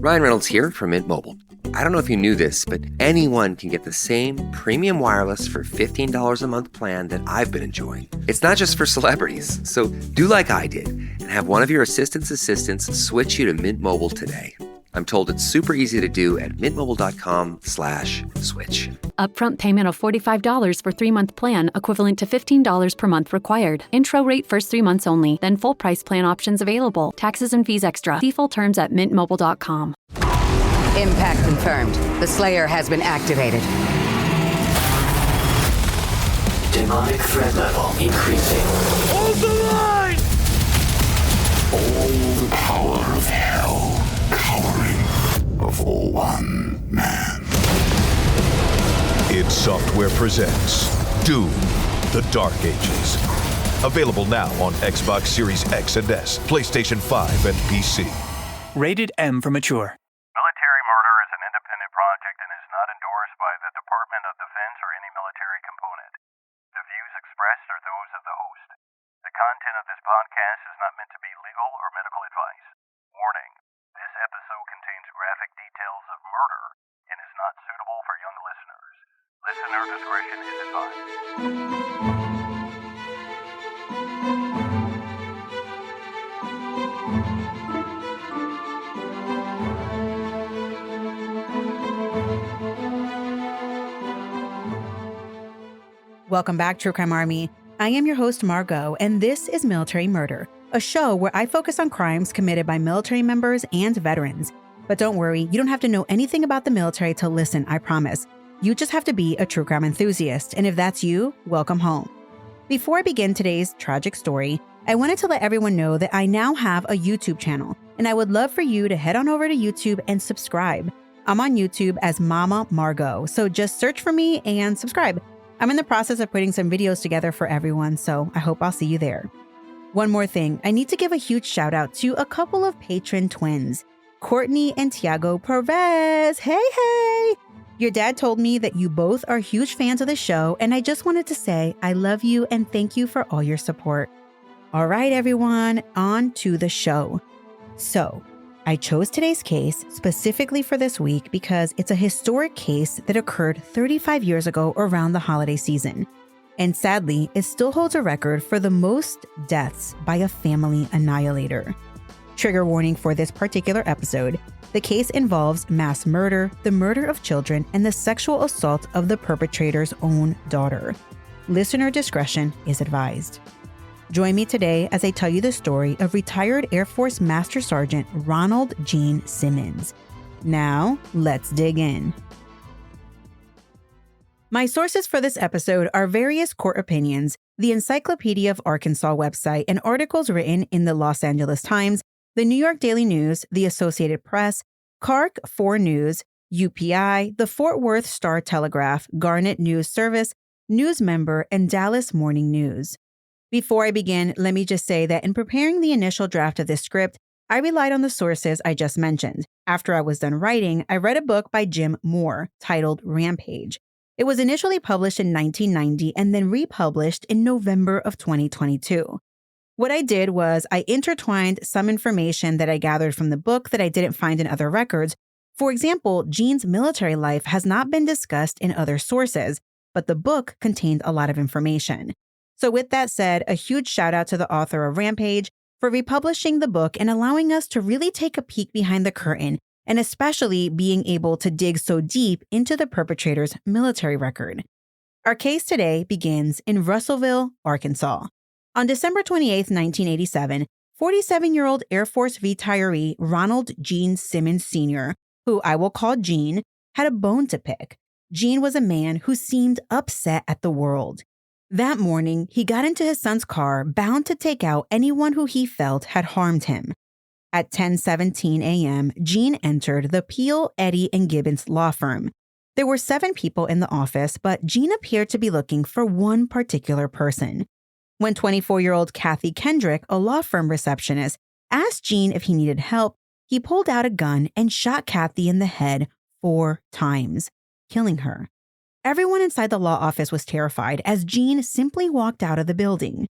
Ryan Reynolds here from Mint Mobile. I don't know if you knew this, but anyone can get the same premium wireless for $15 a month plan that I've been enjoying. It's not just for celebrities. So do like I did and have one of your assistants switch you to Mint Mobile today. I'm told it's super easy to do at mintmobile.com/switch. Upfront payment of $45 for 3-month plan, equivalent to $15 per month required. Intro rate first 3 months only, then full price plan options available. Taxes and fees extra. See full terms at mintmobile.com. Impact confirmed. The Slayer has been activated. Demonic threat level increasing. Hold the line! All the power of hell cowering before one man. id Software presents Doom: The Dark Ages. Available now on Xbox Series X and S, PlayStation 5, and PC. Rated M for mature. Military murder is an independent project and is not endorsed by the Department of Defense or any military component. The views expressed are those of the host. The content of this podcast is not meant to be legal or medical advice. Warning: this episode contains graphic details of murder and is not suitable for young listeners. Listener discretion is advised. Welcome back, True Crime Army. I am your host, Margot, and this is Military Murder, a show where I focus on crimes committed by military members and veterans. But don't worry, you don't have to know anything about the military to listen, I promise. You just have to be a true crime enthusiast, and if that's you, welcome home. Before I begin today's tragic story, I wanted to let everyone know that I now have a YouTube channel, and I would love for you to head on over to YouTube and subscribe. I'm on YouTube as Mama Margot, so just search for me and subscribe. I'm in the process of putting some videos together for everyone, so I hope I'll see you there. One more thing, I need to give a huge shout out to a couple of patron twins, Courtney and Tiago Perez. Hey! Your dad told me that you both are huge fans of the show, and I just wanted to say I love you and thank you for all your support. All right, everyone, on to the show. So, I chose today's case specifically for this week because it's a historic case that occurred 35 years ago around the holiday season. And sadly, it still holds a record for the most deaths by a family annihilator. Trigger warning for this particular episode: the case involves mass murder, the murder of children, and the sexual assault of the perpetrator's own daughter. Listener discretion is advised. Join me today as I tell you the story of retired Air Force Master Sergeant Ronald Gene Simmons. Now, let's dig in. My sources for this episode are various court opinions, the Encyclopedia of Arkansas website, and articles written in the Los Angeles Times, the New York Daily News, the Associated Press, CARC 4 News, UPI, the Fort Worth Star-Telegraph, Garnet News Service, Newsmember, and Dallas Morning News. Before I begin, let me just say that in preparing the initial draft of this script, I relied on the sources I just mentioned. After I was done writing, I read a book by Jim Moore titled Rampage. It was initially published in 1990 and then republished in November of 2022. What I did was I intertwined some information that I gathered from the book that I didn't find in other records. For example, Gene's military life has not been discussed in other sources, but the book contained a lot of information. So with that said, a huge shout out to the author of Rampage for republishing the book and allowing us to really take a peek behind the curtain, and especially being able to dig so deep into the perpetrator's military record. Our case today begins in Russellville, Arkansas. On December 28, 1987, 47-year-old Air Force retiree Ronald Gene Simmons Sr., who I will call Gene, had a bone to pick. Gene was a man who seemed upset at the world. That morning, he got into his son's car, bound to take out anyone who he felt had harmed him. At 10:17 a.m., Gene entered the Peel, Eddy, and Gibbons law firm. There were 7 people in the office, but Gene appeared to be looking for one particular person. When 24-year-old Kathy Kendrick, a law firm receptionist, asked Gene if he needed help, he pulled out a gun and shot Kathy in the head 4 times, killing her. Everyone inside the law office was terrified as Gene simply walked out of the building.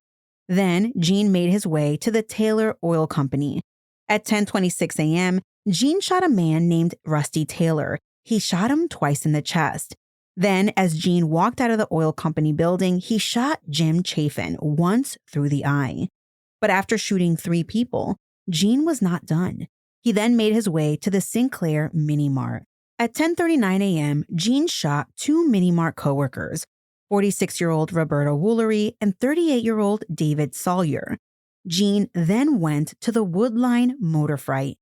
Then Gene made his way to the Taylor Oil Company. At 10:26 a.m., Gene shot a man named Rusty Taylor. He shot him twice in the chest. Then, as Gene walked out of the oil company building, he shot Jim Chafin once through the eye. But after shooting 3 people, Gene was not done. He then made his way to the Sinclair Mini Mart. At 10:39 a.m., Gene shot 2 Mini Mart coworkers, 46-year-old Roberta Woolery and 38-year-old David Sawyer. Gene then went to the Woodline Motor Freight.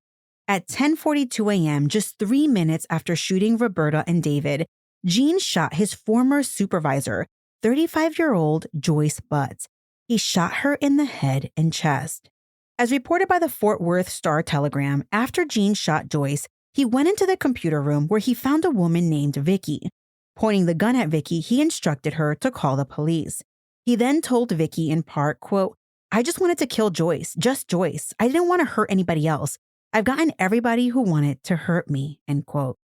At 10:42 a.m., just 3 minutes after shooting Roberta and David, Gene shot his former supervisor, 35-year-old Joyce Butts. He shot her in the head and chest. As reported by the Fort Worth Star-Telegram, after Gene shot Joyce, he went into the computer room where he found a woman named Vicky. Pointing the gun at Vicky, he instructed her to call the police. He then told Vicky in part, quote, "I just wanted to kill Joyce, just Joyce. I didn't want to hurt anybody else. I've gotten everybody who wanted to hurt me," end quote.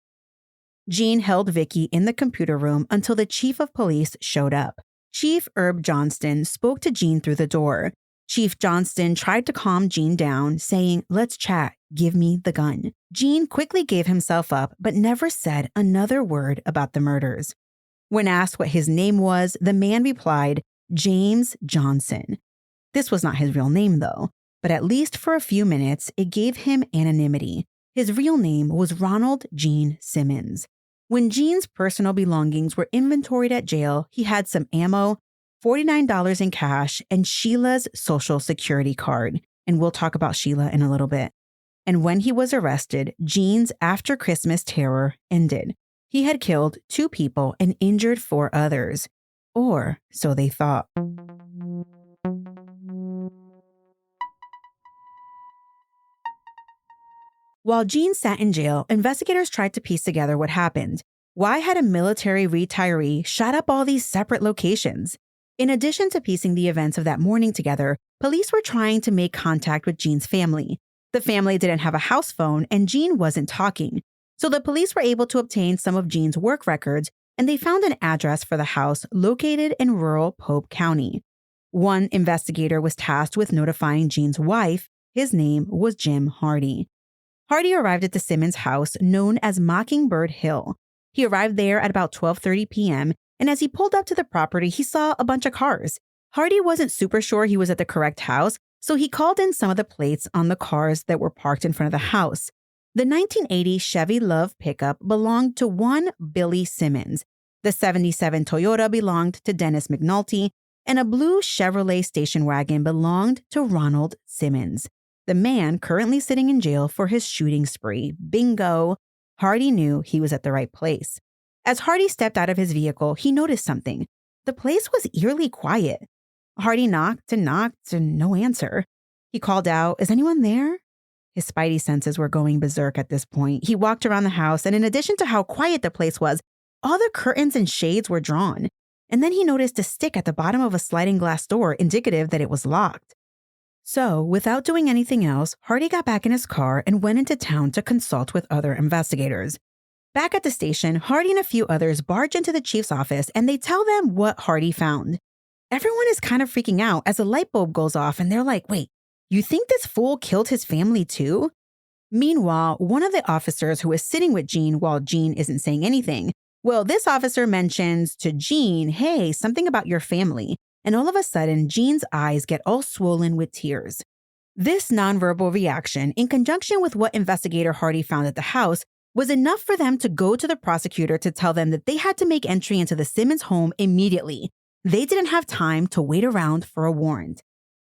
Gene held Vicky in the computer room until the chief of police showed up. Chief Herb Johnston spoke to Gene through the door. Chief Johnston tried to calm Gene down, saying, "Let's chat. Give me the gun." Gene quickly gave himself up, but never said another word about the murders. When asked what his name was, the man replied, "James Johnson." This was not his real name, though, but at least for a few minutes, it gave him anonymity. His real name was Ronald Gene Simmons. When Gene's personal belongings were inventoried at jail, he had some ammo, $49 in cash, and Sheila's social security card. And we'll talk about Sheila in a little bit. And when he was arrested, Gene's after Christmas terror ended. He had killed 2 people and injured 4 others. Or so they thought. While Gene sat in jail, investigators tried to piece together what happened. Why had a military retiree shot up all these separate locations? In addition to piecing the events of that morning together, police were trying to make contact with Gene's family. The family didn't have a house phone, and Gene wasn't talking. So the police were able to obtain some of Gene's work records, and they found an address for the house located in rural Pope County. One investigator was tasked with notifying Gene's wife. His name was Jim Hardy. Hardy arrived at the Simmons house known as Mockingbird Hill. He arrived there at about 12:30 p.m., and as he pulled up to the property, he saw a bunch of cars. Hardy wasn't super sure he was at the correct house, so he called in some of the plates on the cars that were parked in front of the house. The 1980 Chevy Love pickup belonged to one Billy Simmons. The 77 Toyota belonged to Dennis McNulty, and a blue Chevrolet station wagon belonged to Ronald Simmons, the man currently sitting in jail for his shooting spree. Bingo! Hardy knew he was at the right place. As Hardy stepped out of his vehicle, he noticed something. The place was eerily quiet. Hardy knocked and no answer. He called out, "Is anyone there?" His spidey senses were going berserk at this point. He walked around the house, and in addition to how quiet the place was, all the curtains and shades were drawn. And then he noticed a stick at the bottom of a sliding glass door, indicative that it was locked. So, without doing anything else, Hardy got back in his car and went into town to consult with other investigators. Back at the station, Hardy and a few others barge into the chief's office and they tell them what Hardy found. Everyone is kind of freaking out as a light bulb goes off and they're like, "Wait, you think this fool killed his family too?" Meanwhile, one of the officers who is sitting with Gene while Gene isn't saying anything, well, this officer mentions to Gene, "Hey, something about your family." And all of a sudden, Gene's eyes get all swollen with tears. This nonverbal reaction, in conjunction with what investigator Hardy found at the house, was enough for them to go to the prosecutor to tell them that they had to make entry into the Simmons home immediately. They didn't have time to wait around for a warrant.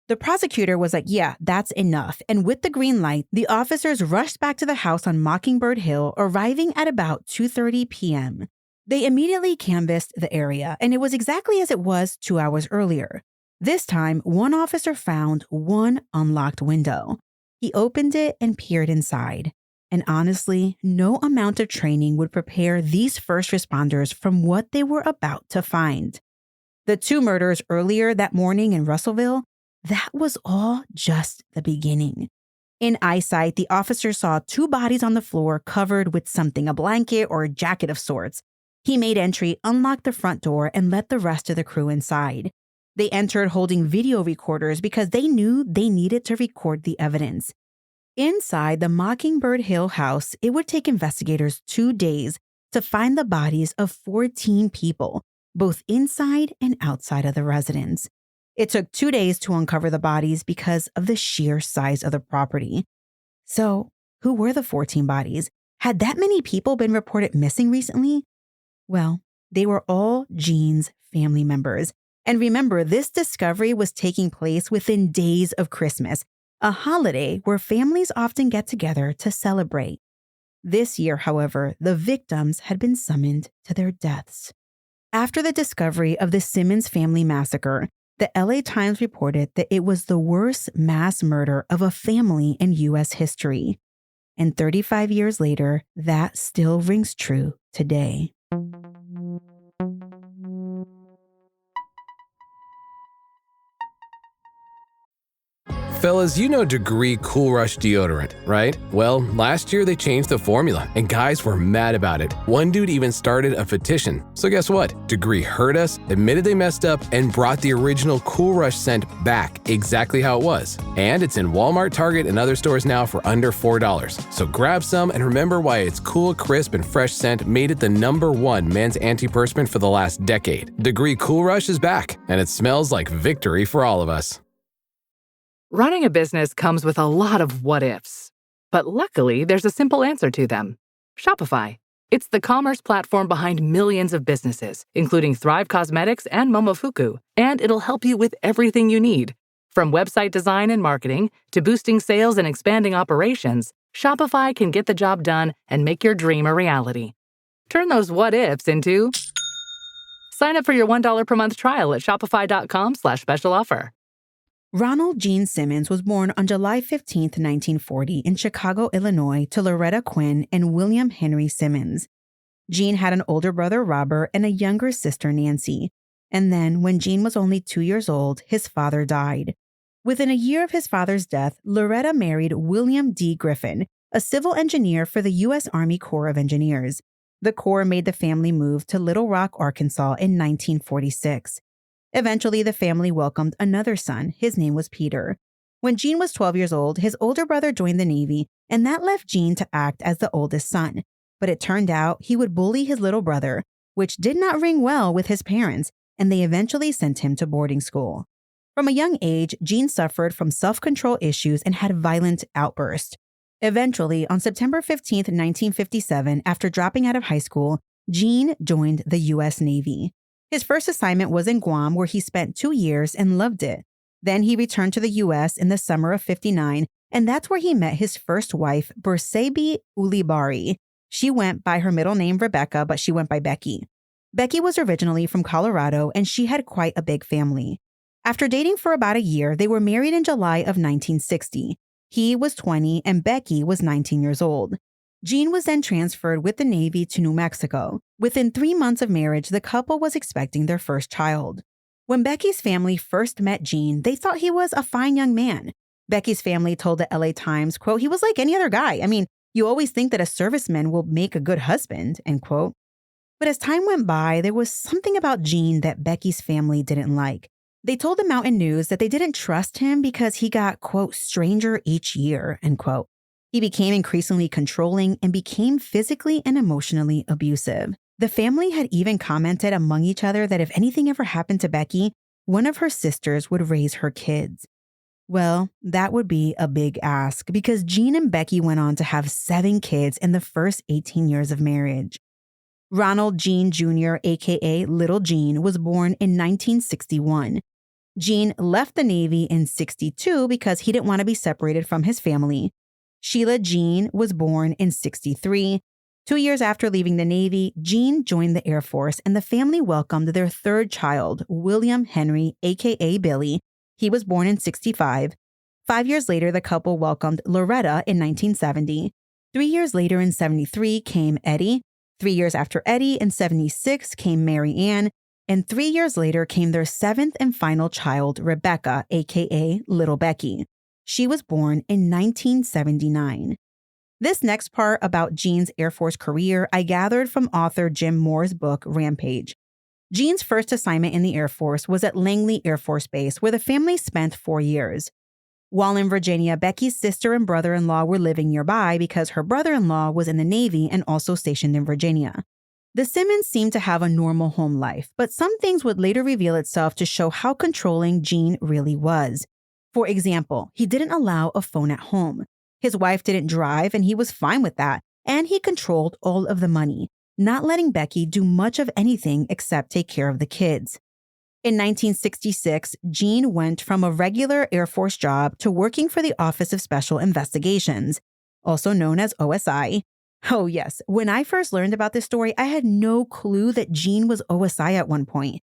The prosecutor was like, "Yeah, that's enough." And with the green light, the officers rushed back to the house on Mockingbird Hill, arriving at about 2:30 p.m. They immediately canvassed the area, and it was exactly as it was 2 hours earlier. This time, one officer found one unlocked window. He opened it and peered inside. And honestly, no amount of training would prepare these first responders from what they were about to find. The 2 murders earlier that morning in Russellville, that was all just the beginning. In eyesight, the officer saw 2 bodies on the floor covered with something, a blanket or a jacket of sorts. He made entry, unlocked the front door, and let the rest of the crew inside. They entered holding video recorders because they knew they needed to record the evidence. Inside the Mockingbird Hill house, it would take investigators 2 days to find the bodies of 14 people, both inside and outside of the residence. It took 2 days to uncover the bodies because of the sheer size of the property. So, who were the 14 bodies? Had that many people been reported missing recently? Well, they were all Gene's family members. And remember, this discovery was taking place within days of Christmas, a holiday where families often get together to celebrate. This year, however, the victims had been summoned to their deaths. After the discovery of the Simmons family massacre, the LA Times reported that it was the worst mass murder of a family in U.S. history. And 35 years later, that still rings true today. Fellas, you know Degree Cool Rush deodorant, right? Well, last year they changed the formula, and guys were mad about it. One dude even started a petition. So guess what? Degree heard us, admitted they messed up, and brought the original Cool Rush scent back exactly how it was. And it's in Walmart, Target, and other stores now for under $4. So grab some and remember why its cool, crisp, and fresh scent made it the #1 men's antiperspirant for the last decade. Degree Cool Rush is back, and it smells like victory for all of us. Running a business comes with a lot of what-ifs. But luckily, there's a simple answer to them. Shopify. It's the commerce platform behind millions of businesses, including Thrive Cosmetics and Momofuku, and it'll help you with everything you need. From website design and marketing to boosting sales and expanding operations, Shopify can get the job done and make your dream a reality. Turn those what-ifs into... Sign up for your $1 per month trial at shopify.com/special offer. Ronald Gene Simmons was born on July 15, 1940 in Chicago, Illinois, to Loretta Quinn and William Henry Simmons. Gene had an older brother, Robert, and a younger sister, Nancy. And then, when Gene was only 2 years old, his father died. Within a year of his father's death, Loretta married William D. Griffin, a civil engineer for the U.S. Army Corps of Engineers. The Corps made the family move to Little Rock, Arkansas in 1946. Eventually, the family welcomed another son. His name was Peter. When Gene was 12 years old, his older brother joined the Navy, and that left Gene to act as the oldest son. But it turned out he would bully his little brother, which did not ring well with his parents, and they eventually sent him to boarding school. From a young age, Gene suffered from self-control issues and had violent outbursts. Eventually, on September 15, 1957, after dropping out of high school, Gene joined the U.S. Navy. His first assignment was in Guam, where he spent 2 years and loved it. Then he returned to the U.S. in the summer of '59, and that's where he met his first wife, Bersabe Ulibari. She went by her middle name, Rebecca, but she went by Becky. Becky was originally from Colorado, and she had quite a big family. After dating for about a year, they were married in July of 1960. He was 20, and Becky was 19 years old. Gene was then transferred with the Navy to New Mexico. Within 3 months of marriage, the couple was expecting their first child. When Becky's family first met Gene, they thought he was a fine young man. Becky's family told the LA Times, quote, "He was like any other guy. I mean, you always think that a serviceman will make a good husband," end quote. But as time went by, there was something about Gene that Becky's family didn't like. They told the Mountain News that they didn't trust him because he got, quote, "stranger each year," end quote. He became increasingly controlling and became physically and emotionally abusive. The family had even commented among each other that if anything ever happened to Becky, one of her sisters would raise her kids. Well, that would be a big ask because Gene and Becky went on to have 7 kids in the first 18 years of marriage. Ronald Gene Jr., aka Little Gene, was born in 1961. Gene left the Navy in '62 because he didn't want to be separated from his family. Sheila Jean was born in '63. 2 years after leaving the Navy, Gene joined the Air Force and the family welcomed their third child, William Henry, aka Billy. He was born in '65. 5 years later, the couple welcomed Loretta in 1970. 3 years later in '73 came Eddie. 3 years after Eddie in '76 came Mary Ann. And 3 years later came their 7th and final child, Rebecca, aka Little Becky. She was born in 1979. This next part about Gene's Air Force career I gathered from author Jim Moore's book, Rampage. Gene's first assignment in the Air Force was at Langley Air Force Base, where the family spent 4 years. While in Virginia, Becky's sister and brother-in-law were living nearby because her brother-in-law was in the Navy and also stationed in Virginia. The Simmons seemed to have a normal home life, but some things would later reveal itself to show how controlling Gene really was. For example, he didn't allow a phone at home. His wife didn't drive, and he was fine with that, and he controlled all of the money, not letting Becky do much of anything except take care of the kids. In 1966, Gene went from a regular Air Force job to working for the Office of Special Investigations, also known as OSI. Oh yes, when I first learned about this story, I had no clue that Gene was OSI at one point.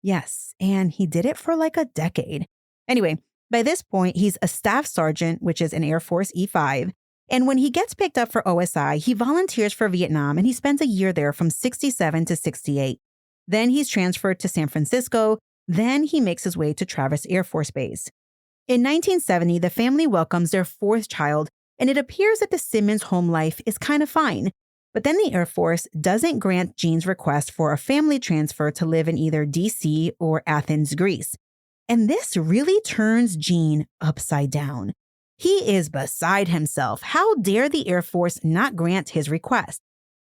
Yes, and he did it for like a decade. Anyway, by this point, he's a staff sergeant, which is an Air Force E5. And when he gets picked up for OSI, he volunteers for Vietnam and he spends a year there from 67 to 68. Then he's transferred to San Francisco. Then he makes his way to Travis Air Force Base. In 1970, the family welcomes their fourth child, and it appears that the Simmons home life is kind of fine. But then the Air Force doesn't grant Gene's request for a family transfer to live in either D.C. or Athens, Greece. And this really turns Gene upside down. He is beside himself. How dare the Air Force not grant his request?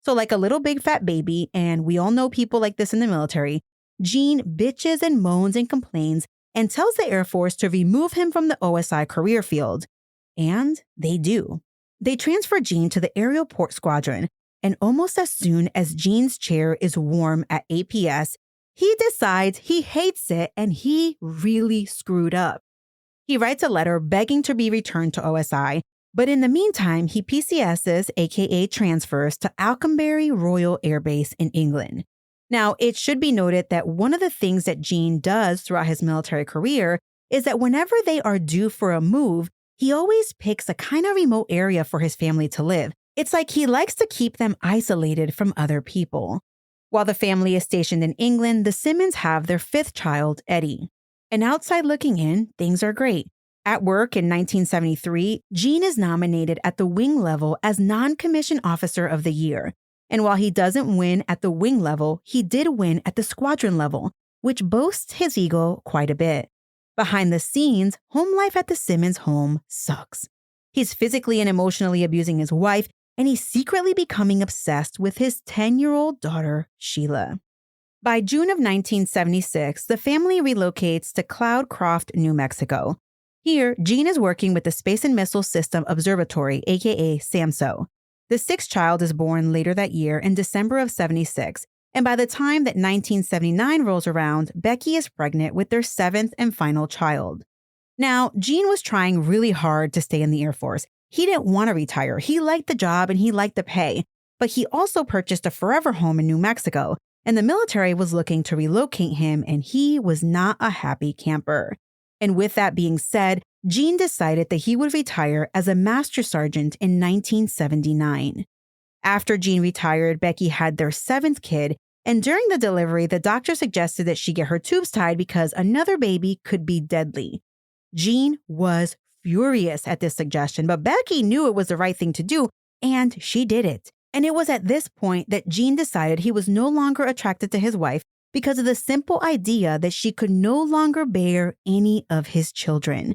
So like a little big fat baby, and we all know people like this in the military, Gene bitches and moans and complains and tells the Air Force to remove him from the OSI career field. And they do. They transfer Gene to the Aerial Port Squadron, and almost as soon as Gene's chair is warm at APS, he decides he hates it and he really screwed up. He writes a letter begging to be returned to OSI, but in the meantime, he PCSs, aka transfers, to Alconbury Royal Air Base in England. Now, it should be noted that one of the things that Gene does throughout his military career is that whenever they are due for a move, he always picks a kind of remote area for his family to live. It's like he likes to keep them isolated from other people. While the family is stationed in England, the Simmons have their fifth child, Eddie. And outside looking in, things are great. At work in 1973, Gene is nominated at the wing level as Non-Commissioned Officer of the Year. And while he doesn't win at the wing level, he did win at the squadron level, which boasts his ego quite a bit. Behind the scenes, home life at the Simmons home sucks. He's physically and emotionally abusing his wife, and he's secretly becoming obsessed with his 10-year-old daughter, Sheila. By June of 1976, the family relocates to Cloudcroft, New Mexico. Here, Gene is working with the Space and Missile System Observatory, aka SAMSO. The sixth child is born later that year in December of 76, and by the time that 1979 rolls around, Becky is pregnant with their seventh and final child. Now, Gene was trying really hard to stay in the Air Force. He didn't want to retire. He liked the job and he liked the pay, but he also purchased a forever home in New Mexico, and the military was looking to relocate him, and he was not a happy camper. And with that being said, Gene decided that he would retire as a master sergeant in 1979. After Gene retired, Becky had their seventh kid, and during the delivery, the doctor suggested that she get her tubes tied because another baby could be deadly. Gene was furious at this suggestion, but Becky knew it was the right thing to do, and she did it. And it was at this point that Gene decided he was no longer attracted to his wife because of the simple idea that she could no longer bear any of his children.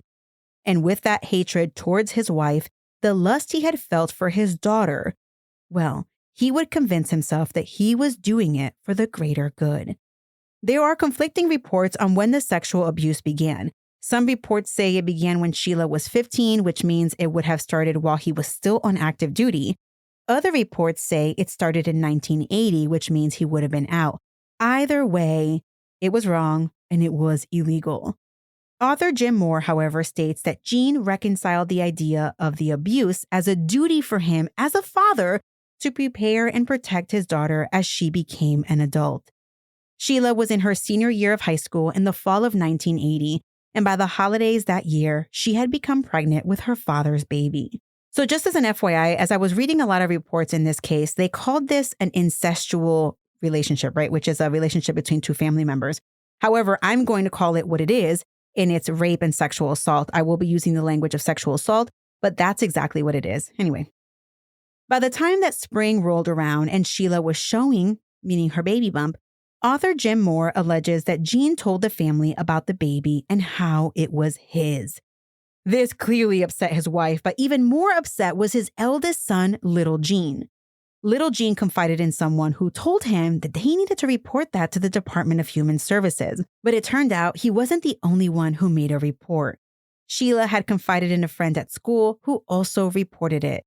And with that hatred towards his wife, the lust he had felt for his daughter, well, he would convince himself that he was doing it for the greater good. There are conflicting reports on when the sexual abuse began. Some reports say it began when Sheila was 15, which means it would have started while he was still on active duty. Other reports say it started in 1980, which means he would have been out. Either way, it was wrong and it was illegal. Author Jim Moore, however, states that Gene reconciled the idea of the abuse as a duty for him as a father to prepare and protect his daughter as she became an adult. Sheila was in her senior year of high school in the fall of 1980, and by the holidays that year, she had become pregnant with her father's baby. So just as an FYI, as I was reading a lot of reports in this case, they called this an incestual relationship, right? Which is a relationship between two family members. However, I'm going to call it what it is, and it's rape and sexual assault. I will be using the language of sexual assault, but that's exactly what it is. Anyway, by the time that spring rolled around and Sheila was showing, meaning her baby bump, author Jim Moore alleges that Gene told the family about the baby and how it was his. This clearly upset his wife, but even more upset was his eldest son, Little Gene. Little Gene confided in someone who told him that he needed to report that to the Department of Human Services, but it turned out he wasn't the only one who made a report. Sheila had confided in a friend at school who also reported it.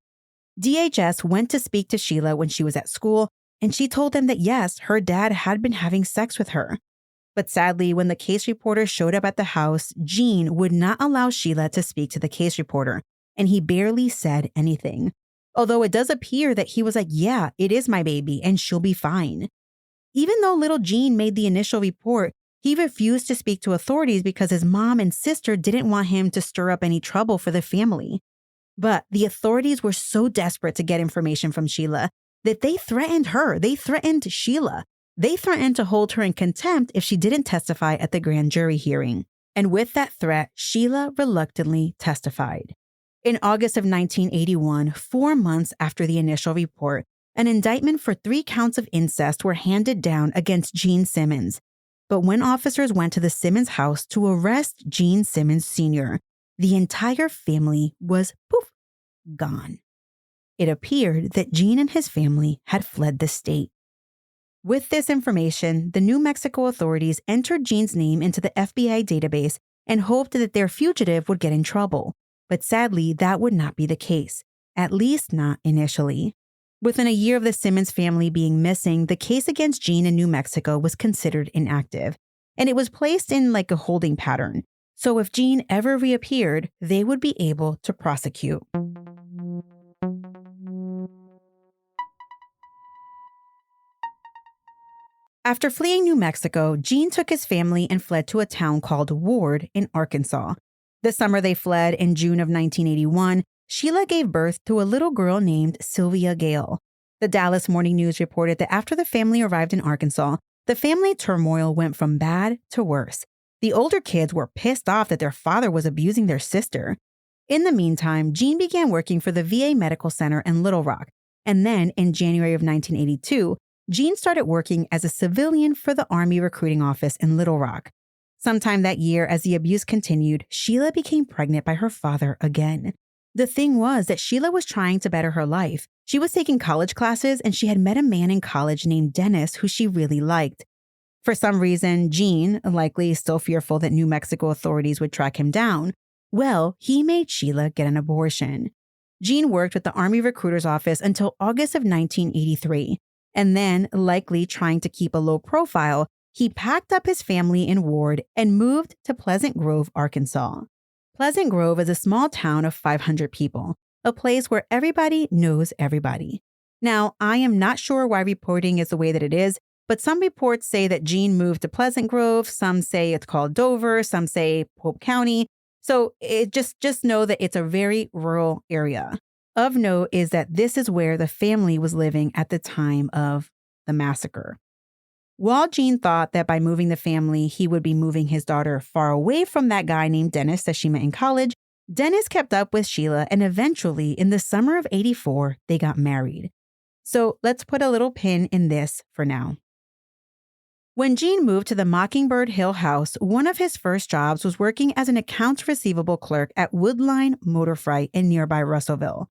DHS went to speak to Sheila when she was at school, and she told them that yes, her dad had been having sex with her. But sadly, when the case reporter showed up at the house, Gene would not allow Sheila to speak to the case reporter, and he barely said anything. Although it does appear that he was like, yeah, it is my baby, and she'll be fine. Even though little Gene made the initial report, he refused to speak to authorities because his mom and sister didn't want him to stir up any trouble for the family. But the authorities were so desperate to get information from Sheila that they threatened her. They threatened Sheila. They threatened to hold her in contempt if she didn't testify at the grand jury hearing. And with that threat, Sheila reluctantly testified. In August of 1981, 4 months after the initial report, an indictment for 3 counts of incest were handed down against Gene Simmons. But when officers went to the Simmons house to arrest Gene Simmons Sr., the entire family was, poof, gone. It appeared that Gene and his family had fled the state. With this information, the New Mexico authorities entered Gene's name into the FBI database and hoped that their fugitive would get in trouble. But sadly, that would not be the case, at least not initially. Within a year of the Simmons family being missing, the case against Gene in New Mexico was considered inactive, and it was placed in like a holding pattern. So if Gene ever reappeared, they would be able to prosecute. After fleeing New Mexico, Gene took his family and fled to a town called Ward in Arkansas. The summer they fled, in June of 1981, Sheila gave birth to a little girl named Sylvia Gale. The Dallas Morning News reported that after the family arrived in Arkansas, the family turmoil went from bad to worse. The older kids were pissed off that their father was abusing their sister. In the meantime, Gene began working for the VA Medical Center in Little Rock. And then, in January of 1982, Gene started working as a civilian for the Army recruiting office in Little Rock. Sometime that year, as the abuse continued, Sheila became pregnant by her father again. The thing was that Sheila was trying to better her life. She was taking college classes, and she had met a man in college named Dennis who she really liked. For some reason, Gene, likely still fearful that New Mexico authorities would track him down, well, he made Sheila get an abortion. Gene worked with the Army recruiter's office until August of 1983. And then, likely trying to keep a low profile, he packed up his family in Ward and moved to Pleasant Grove, Arkansas. Pleasant Grove is a small town of 500 people, a place where everybody knows everybody. Now, I am not sure why reporting is the way that it is, but some reports say that Gene moved to Pleasant Grove, some say it's called Dover, some say Pope County. So just know that it's a very rural area. Of note is that this is where the family was living at the time of the massacre. While Gene thought that by moving the family, he would be moving his daughter far away from that guy named Dennis that she met in college, Dennis kept up with Sheila, and eventually, in the summer of '84, they got married. So let's put a little pin in this for now. When Gene moved to the Mockingbird Hill house, one of his first jobs was working as an accounts receivable clerk at Woodline Motor Freight in nearby Russellville.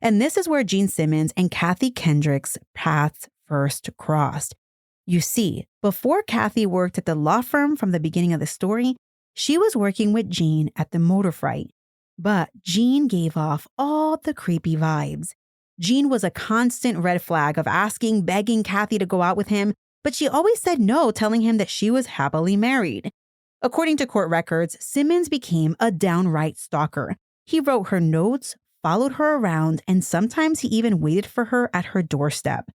And this is where Gene Simmons and Kathy Kendrick's paths first crossed. You see, before Kathy worked at the law firm from the beginning of the story, she was working with Gene at the motor freight. But Gene gave off all the creepy vibes. Gene was a constant red flag of asking, begging Kathy to go out with him, but she always said no, telling him that she was happily married. According to court records, Simmons became a downright stalker. He wrote her notes, followed her around, and sometimes he even waited for her at her doorstep.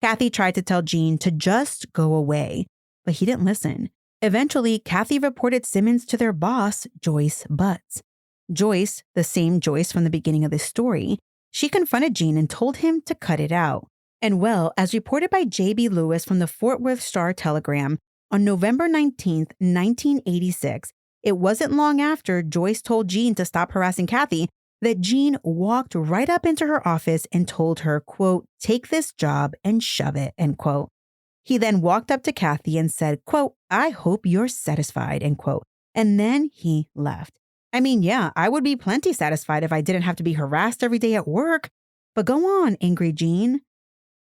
Kathy tried to tell Gene to just go away, but he didn't listen. Eventually, Kathy reported Simmons to their boss, Joyce Butts. Joyce, the same Joyce from the beginning of this story, she confronted Gene and told him to cut it out. And well, as reported by J.B. Lewis from the Fort Worth Star-Telegram, on November 19th, 1986, it wasn't long after Joyce told Gene to stop harassing Kathy that Gene walked right up into her office and told her, quote, "Take this job and shove it," end quote. He then walked up to Kathy and said, quote, "I hope you're satisfied," end quote. And then he left. I mean, yeah, I would be plenty satisfied if I didn't have to be harassed every day at work. But go on, angry Jean.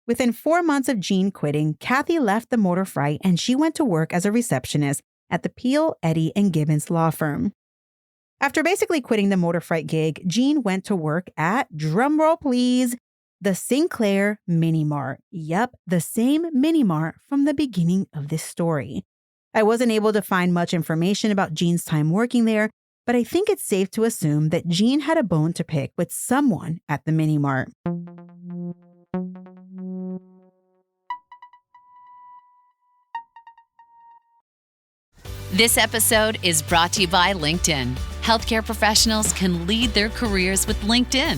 Within 4 months of Jean quitting, Kathy left the motor freight and she went to work as a receptionist at the Peel, Eddy, and Gibbons law firm. After basically quitting the motor freight gig, Jean went to work at, drumroll please, the Sinclair Mini Mart. Yep, the same Mini Mart from the beginning of this story. I wasn't able to find much information about Jean's time working there, but I think it's safe to assume that Jean had a bone to pick with someone at the Mini Mart. This episode is brought to you by LinkedIn. Healthcare professionals can lead their careers with LinkedIn.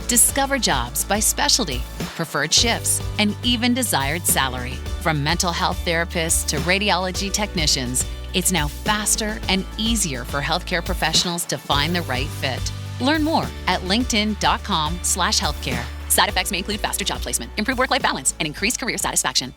Discover jobs by specialty, preferred shifts, and even desired salary. From mental health therapists to radiology technicians, it's now faster and easier for healthcare professionals to find the right fit. Learn more at linkedin.com/healthcare. Side effects may include faster job placement, improved work-life balance, and increased career satisfaction.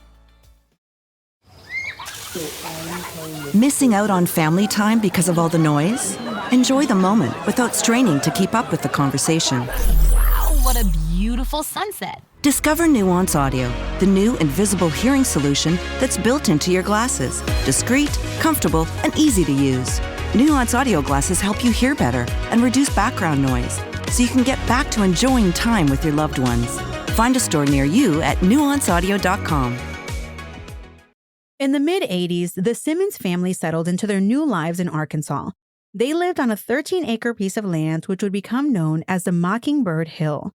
Missing out on family time because of all the noise? Enjoy the moment without straining to keep up with the conversation. Wow, what a beautiful sunset. Discover Nuance Audio, the new invisible hearing solution that's built into your glasses. Discreet, comfortable, and easy to use. Nuance Audio glasses help you hear better and reduce background noise, so you can get back to enjoying time with your loved ones. Find a store near you at nuanceaudio.com. In the mid-'80s, the Simmons family settled into their new lives in Arkansas. They lived on a 13-acre piece of land which would become known as the Mockingbird Hill.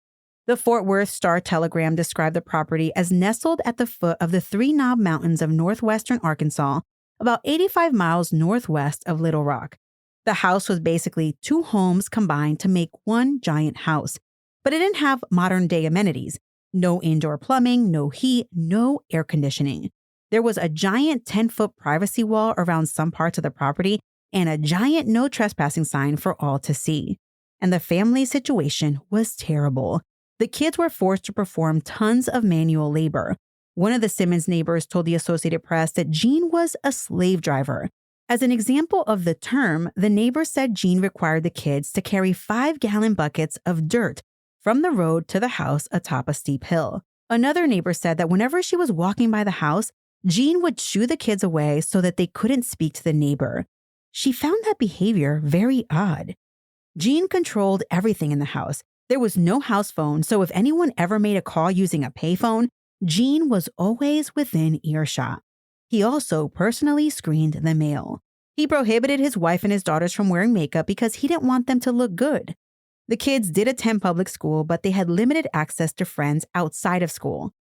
The Fort Worth Star-Telegram described the property as nestled at the foot of the Three Knob Mountains of northwestern Arkansas, about 85 miles northwest of Little Rock. The house was basically two homes combined to make one giant house, but it didn't have modern-day amenities. No indoor plumbing, no heat, no air conditioning. There was a giant 10-foot privacy wall around some parts of the property and a giant no trespassing sign for all to see. And the family situation was terrible. The kids were forced to perform tons of manual labor. One of the Simmons neighbors told the Associated Press that Jean was a slave driver. As an example of the term, the neighbor said Jean required the kids to carry 5-gallon buckets of dirt from the road to the house atop a steep hill. Another neighbor said that whenever she was walking by the house, Jean would shoo the kids away so that they couldn't speak to the neighbor. She found that behavior very odd. Jean controlled everything in the house. There was no house phone, so if anyone ever made a call using a payphone, Jean was always within earshot. He also personally screened the mail. He prohibited his wife and his daughters from wearing makeup because he didn't want them to look good. The kids did attend public school, but they had limited access to friends outside of school.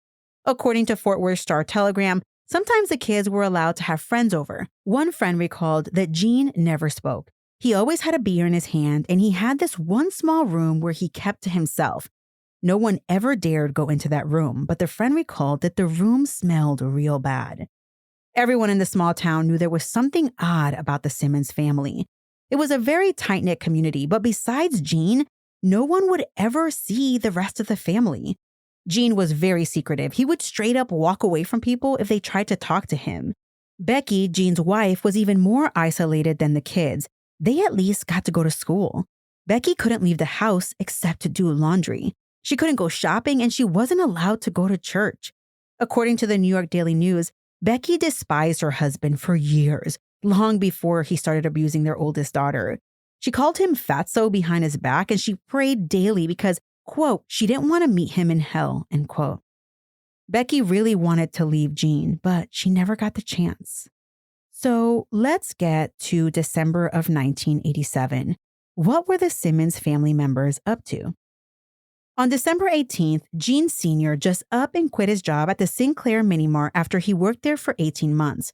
According to Fort Worth Star-Telegram, sometimes the kids were allowed to have friends over. One friend recalled that Jean never spoke. He always had a beer in his hand, and he had this one small room where he kept to himself. No one ever dared go into that room, but the friend recalled that the room smelled real bad. Everyone in the small town knew there was something odd about the Simmons family. It was a very tight-knit community, but besides Jean, no one would ever see the rest of the family. Jean was very secretive. He would straight up walk away from people if they tried to talk to him. Becky, Jean's wife, was even more isolated than the kids. They at least got to go to school. Becky couldn't leave the house except to do laundry. She couldn't go shopping, and she wasn't allowed to go to church. According to the New York Daily News, Becky despised her husband for years, long before he started abusing their oldest daughter. She called him fatso behind his back, and she prayed daily because, quote, she didn't want to meet him in hell, end quote. Becky really wanted to leave Jean, but she never got the chance. So let's get to December of 1987. What were the Simmons family members up to? On December 18th, Gene Sr. just up and quit his job at the Sinclair Mini Mart after he worked there for 18 months.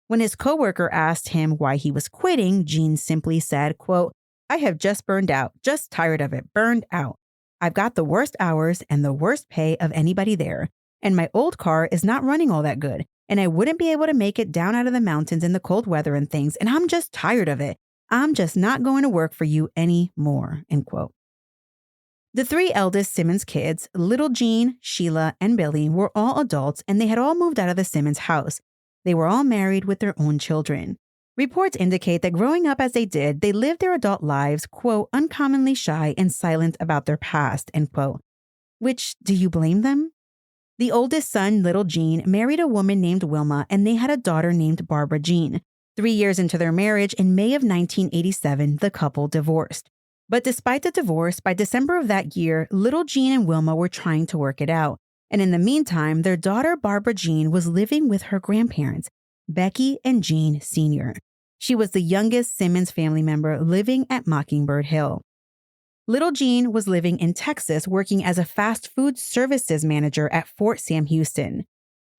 When his coworker asked him why he was quitting, Gene simply said, quote, I have just burned out, just tired of it, burned out. I've got the worst hours and the worst pay of anybody there, and my old car is not running all that good, and I wouldn't be able to make it down out of the mountains in the cold weather and things, and I'm just tired of it. I'm just not going to work for you anymore, end quote. The three eldest Simmons kids, little Jean, Sheila, and Billy, were all adults, and they had all moved out of the Simmons house. They were all married with their own children. Reports indicate that growing up as they did, they lived their adult lives, quote, uncommonly shy and silent about their past, end quote. Which, do you blame them? The oldest son, little Gene, married a woman named Wilma, and they had a daughter named Barbara Jean. 3 years into their marriage, in May of 1987, the couple divorced. But despite the divorce, by December of that year, little Gene and Wilma were trying to work it out. And in the meantime, their daughter, Barbara Jean, was living with her grandparents, Becky and Jean Sr. She was the youngest Simmons family member living at Mockingbird Hill. Little Jean was living in Texas working as a fast food services manager at Fort Sam Houston.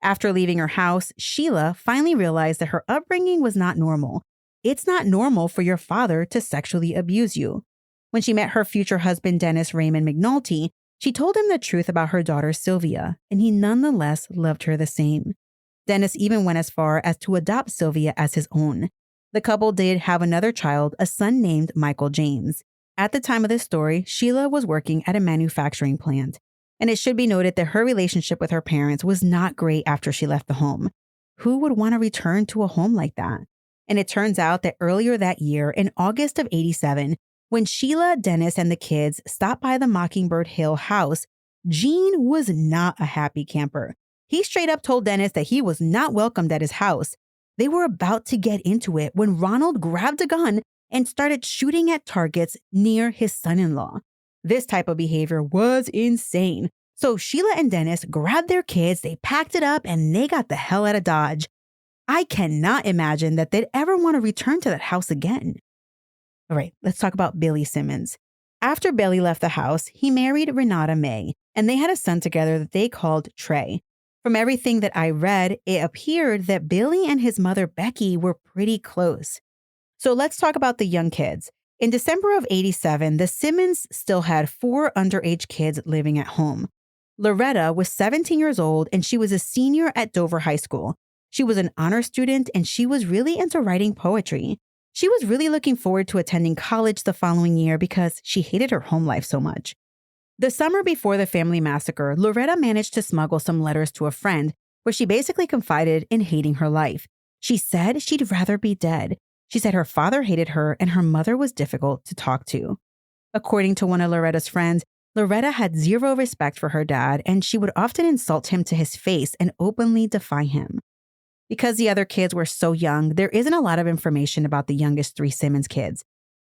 After leaving her house, Sheila finally realized that her upbringing was not normal. It's not normal for your father to sexually abuse you. When she met her future husband, Dennis Raymond McNulty, she told him the truth about her daughter, Sylvia, and he nonetheless loved her the same. Dennis even went as far as to adopt Sylvia as his own. The couple did have another child, a son named Michael James. At the time of this story, Sheila was working at a manufacturing plant, and it should be noted that her relationship with her parents was not great after she left the home. Who would want to return to a home like that? And it turns out that earlier that year, in August of '87, when Sheila, Dennis, and the kids stopped by the Mockingbird Hill house, Gene was not a happy camper. He straight up told Dennis that he was not welcomed at his house. They were about to get into it when Ronald grabbed a gun and started shooting at targets near his son-in-law. This type of behavior was insane. So Sheila and Dennis grabbed their kids, they packed it up, and they got the hell out of Dodge. I cannot imagine that they'd ever want to return to that house again. All right, let's talk about Billy Simmons. After Billy left the house, he married Renata May, and they had a son together that they called Trey. From everything that I read, it appeared that Billy and his mother Becky were pretty close. So let's talk about the young kids. In December of '87, the Simmons still had 4 underage kids living at home. Loretta was 17 years old and she was a senior at Dover High School. She was an honor student and she was really into writing poetry. She was really looking forward to attending college the following year because she hated her home life so much. The summer before the family massacre, Loretta managed to smuggle some letters to a friend where she basically confided in hating her life. She said she'd rather be dead. She said her father hated her and her mother was difficult to talk to. According to one of Loretta's friends, Loretta had zero respect for her dad and she would often insult him to his face and openly defy him. Because the other kids were so young, there isn't a lot of information about the youngest 3 Simmons kids.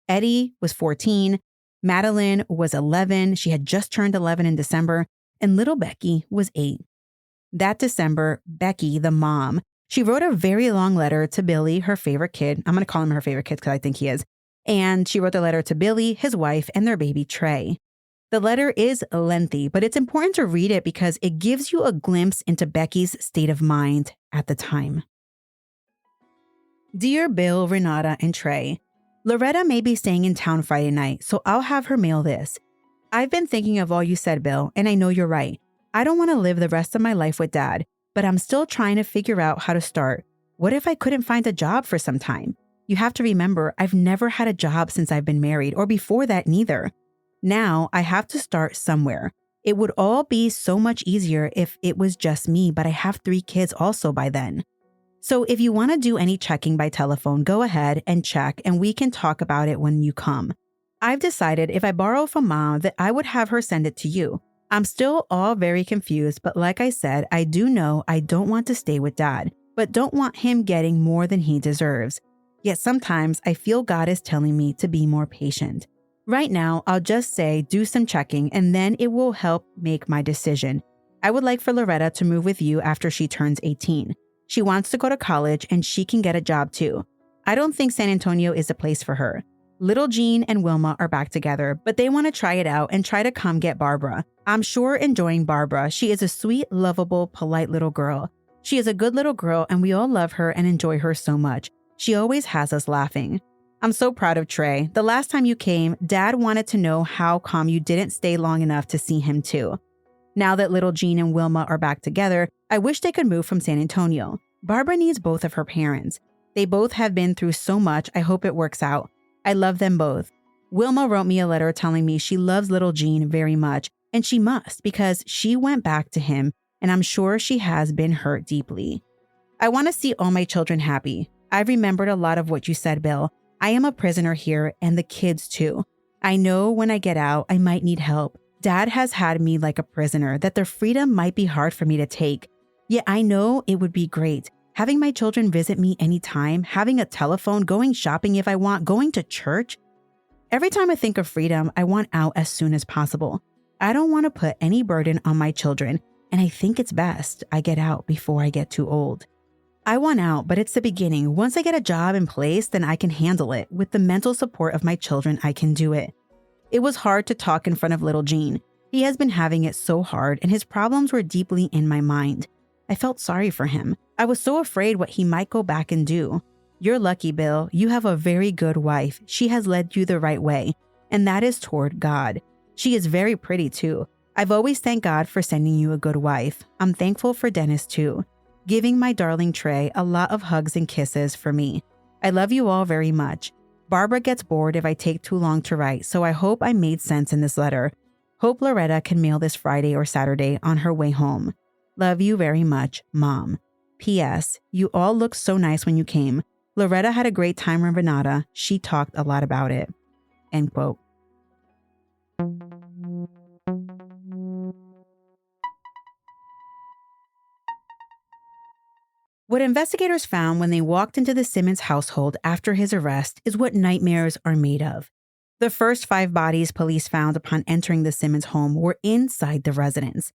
Eddie was 14, Madeline was 11, she had just turned 11 in December, and little Becky was 8. That December, Becky, the mom, she wrote a very long letter to Billy, her favorite kid. I'm going to call him her favorite kid because I think he is. And she wrote the letter to Billy, his wife, and their baby Trey. The letter is lengthy, but it's important to read it because it gives you a glimpse into Becky's state of mind at the time. Dear Bill, Renata, and Trey, Loretta may be staying in town Friday night, so I'll have her mail this. I've been thinking of all you said, Bill, and I know you're right. I don't want to live the rest of my life with Dad, but I'm still trying to figure out how to start. What if I couldn't find a job for some time? You have to remember, I've never had a job since I've been married, or before that neither. Now I have to start somewhere. It would all be so much easier if it was just me, but I have 3 kids also by then. So if you want to do any checking by telephone, go ahead and check and we can talk about it when you come. I've decided if I borrow from Mom that I would have her send it to you. I'm still all very confused, but like I said, I do know I don't want to stay with Dad, but don't want him getting more than he deserves. Yet sometimes I feel God is telling me to be more patient. Right now, I'll just say do some checking and then it will help make my decision. I would like for Loretta to move with you after she turns 18. She wants to go to college and she can get a job too. I don't think San Antonio is a place for her. Little Gene and Wilma are back together, but they want to try it out and try to come get Barbara. I'm sure enjoying Barbara. She is a sweet, lovable, polite little girl. She is a good little girl and we all love her and enjoy her so much. She always has us laughing. I'm so proud of Trey. The last time you came, Dad wanted to know how come you didn't stay long enough to see him too. Now that little Gene and Wilma are back together, I wish they could move from San Antonio. Barbara needs both of her parents. They both have been through so much. I hope it works out. I love them both. Wilma wrote me a letter telling me she loves little Gene very much, and she must because she went back to him, and I'm sure she has been hurt deeply. I want to see all my children happy. I remembered a lot of what you said, Bill. I am a prisoner here and the kids too. I know when I get out, I might need help. Dad has had me like a prisoner, that their freedom might be hard for me to take. Yet I know it would be great. Having my children visit me anytime, having a telephone, going shopping if I want, going to church. Every time I think of freedom, I want out as soon as possible. I don't want to put any burden on my children, and I think it's best I get out before I get too old. I want out, but it's the beginning. Once I get a job in place, then I can handle it. With the mental support of my children, I can do it. It was hard to talk in front of little Gene. He has been having it so hard, and his problems were deeply in my mind. I felt sorry for him. I was so afraid what he might go back and do. You're lucky, Bill. You have a very good wife. She has led you the right way, and that is toward God. She is very pretty too. I've always thanked God for sending you a good wife. I'm thankful for Dennis too, giving my darling Trey a lot of hugs and kisses for me. I love you all very much. Barbara gets bored if I take too long to write, so I hope I made sense in this letter. Hope Loretta can mail this Friday or Saturday on her way home. Love you very much, Mom. P.S. You all looked so nice when you came. Loretta had a great time in Renata. She talked a lot about it. End quote. What investigators found when they walked into the Simmons household after his arrest is what nightmares are made of. The first 5 bodies police found upon entering the Simmons home were inside the residence.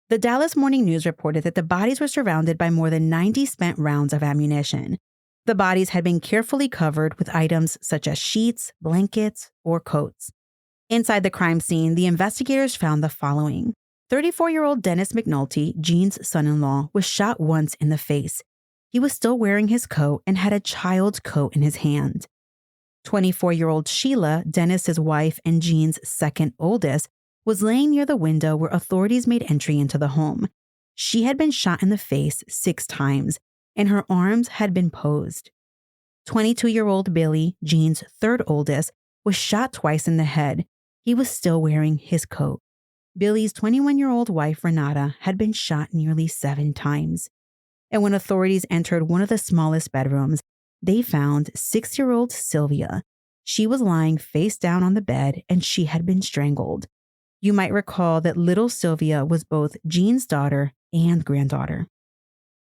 The Dallas Morning News reported that the bodies were surrounded by more than 90 spent rounds of ammunition. The bodies had been carefully covered with items such as sheets, blankets, or coats. Inside the crime scene, the investigators found the following. 34-year-old Dennis McNulty, Gene's son-in-law, was shot once in the face. He was still wearing his coat and had a child's coat in his hand. 24-year-old Sheila, Dennis's wife and Gene's second oldest, was laying near the window where authorities made entry into the home. She had been shot in the face 6 times, and her arms had been posed. 22-year-old Billy, Gene's third oldest, was shot twice in the head. He was still wearing his coat. Billy's 21-year-old wife, Renata, had been shot nearly 7 times. And when authorities entered one of the smallest bedrooms, they found 6-year-old Sylvia. She was lying face down on the bed, and she had been strangled. You might recall that little Sylvia was both Gene's daughter and granddaughter.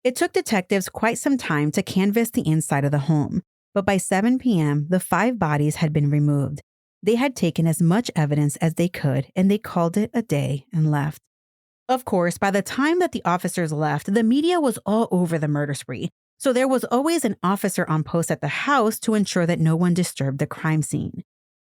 It took detectives quite some time to canvass the inside of the home, but by 7 p.m., the 5 bodies had been removed. They had taken as much evidence as they could, and they called it a day and left. Of course, by the time that the officers left, the media was all over the murder spree, so there was always an officer on post at the house to ensure that no one disturbed the crime scene.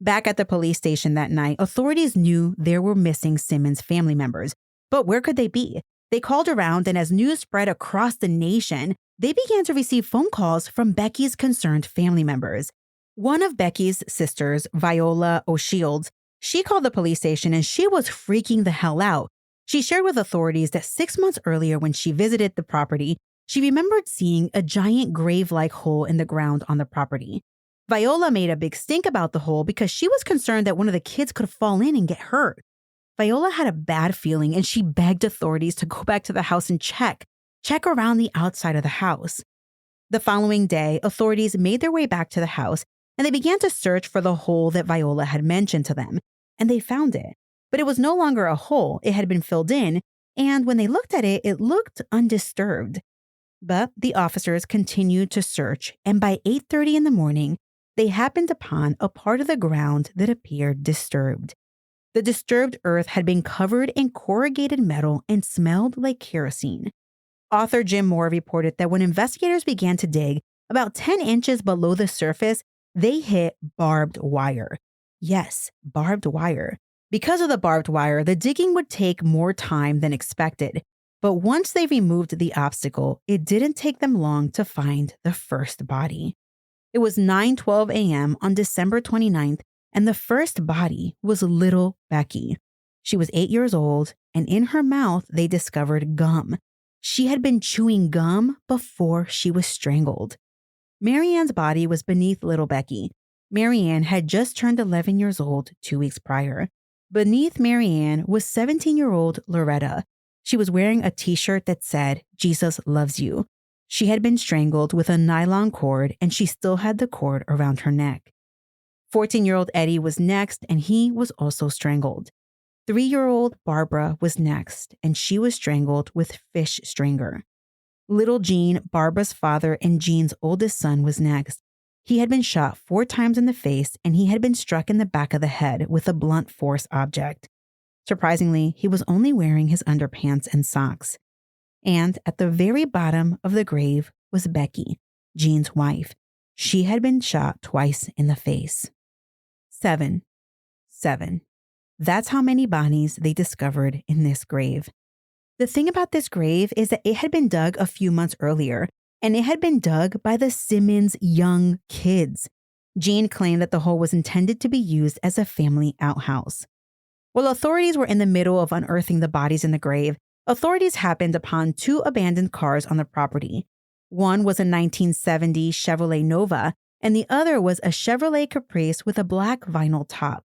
Back at the police station that night, authorities knew there were missing Simmons family members. But where could they be? They called around, and as news spread across the nation, they began to receive phone calls from Becky's concerned family members. One of Becky's sisters, Viola O'Shields, she called the police station and she was freaking the hell out. She shared with authorities that 6 months earlier when she visited the property, she remembered seeing a giant grave-like hole in the ground on the property. Viola made a big stink about the hole because she was concerned that one of the kids could fall in and get hurt. Viola had a bad feeling and she begged authorities to go back to the house and check around the outside of the house. The following day, authorities made their way back to the house and they began to search for the hole that Viola had mentioned to them, and they found it. But it was no longer a hole, it had been filled in, and when they looked at it, it looked undisturbed. But the officers continued to search, and by 8:30 in the morning, they happened upon a part of the ground that appeared disturbed. The disturbed earth had been covered in corrugated metal and smelled like kerosene. Author Jim Moore reported that when investigators began to dig, about 10 inches below the surface, they hit barbed wire. Yes, barbed wire. Because of the barbed wire, the digging would take more time than expected. But once they removed the obstacle, it didn't take them long to find the first body. It was 9:12 a.m. on December 29th, and the first body was little Becky. She was 8 years old, and in her mouth, they discovered gum. She had been chewing gum before she was strangled. Marianne's body was beneath little Becky. Marianne had just turned 11 years old 2 weeks prior. Beneath Marianne was 17-year-old Loretta. She was wearing a t-shirt that said, "Jesus loves you." She had been strangled with a nylon cord, and she still had the cord around her neck. 14-year-old Eddie was next, and he was also strangled. 3-year-old Barbara was next, and she was strangled with fish stringer. Little Gene, Barbara's father and Gene's oldest son, was next. He had been shot 4 times in the face, and he had been struck in the back of the head with a blunt force object. Surprisingly, he was only wearing his underpants and socks. And at the very bottom of the grave was Becky, Gene's wife. She had been shot twice in the face. 7. That's how many bodies they discovered in this grave. The thing about this grave is that it had been dug a few months earlier, and it had been dug by the Simmons young kids. Gene claimed that the hole was intended to be used as a family outhouse. While authorities were in the middle of unearthing the bodies in the grave, authorities happened upon 2 abandoned cars on the property. One was a 1970 Chevrolet Nova, and the other was a Chevrolet Caprice with a black vinyl top.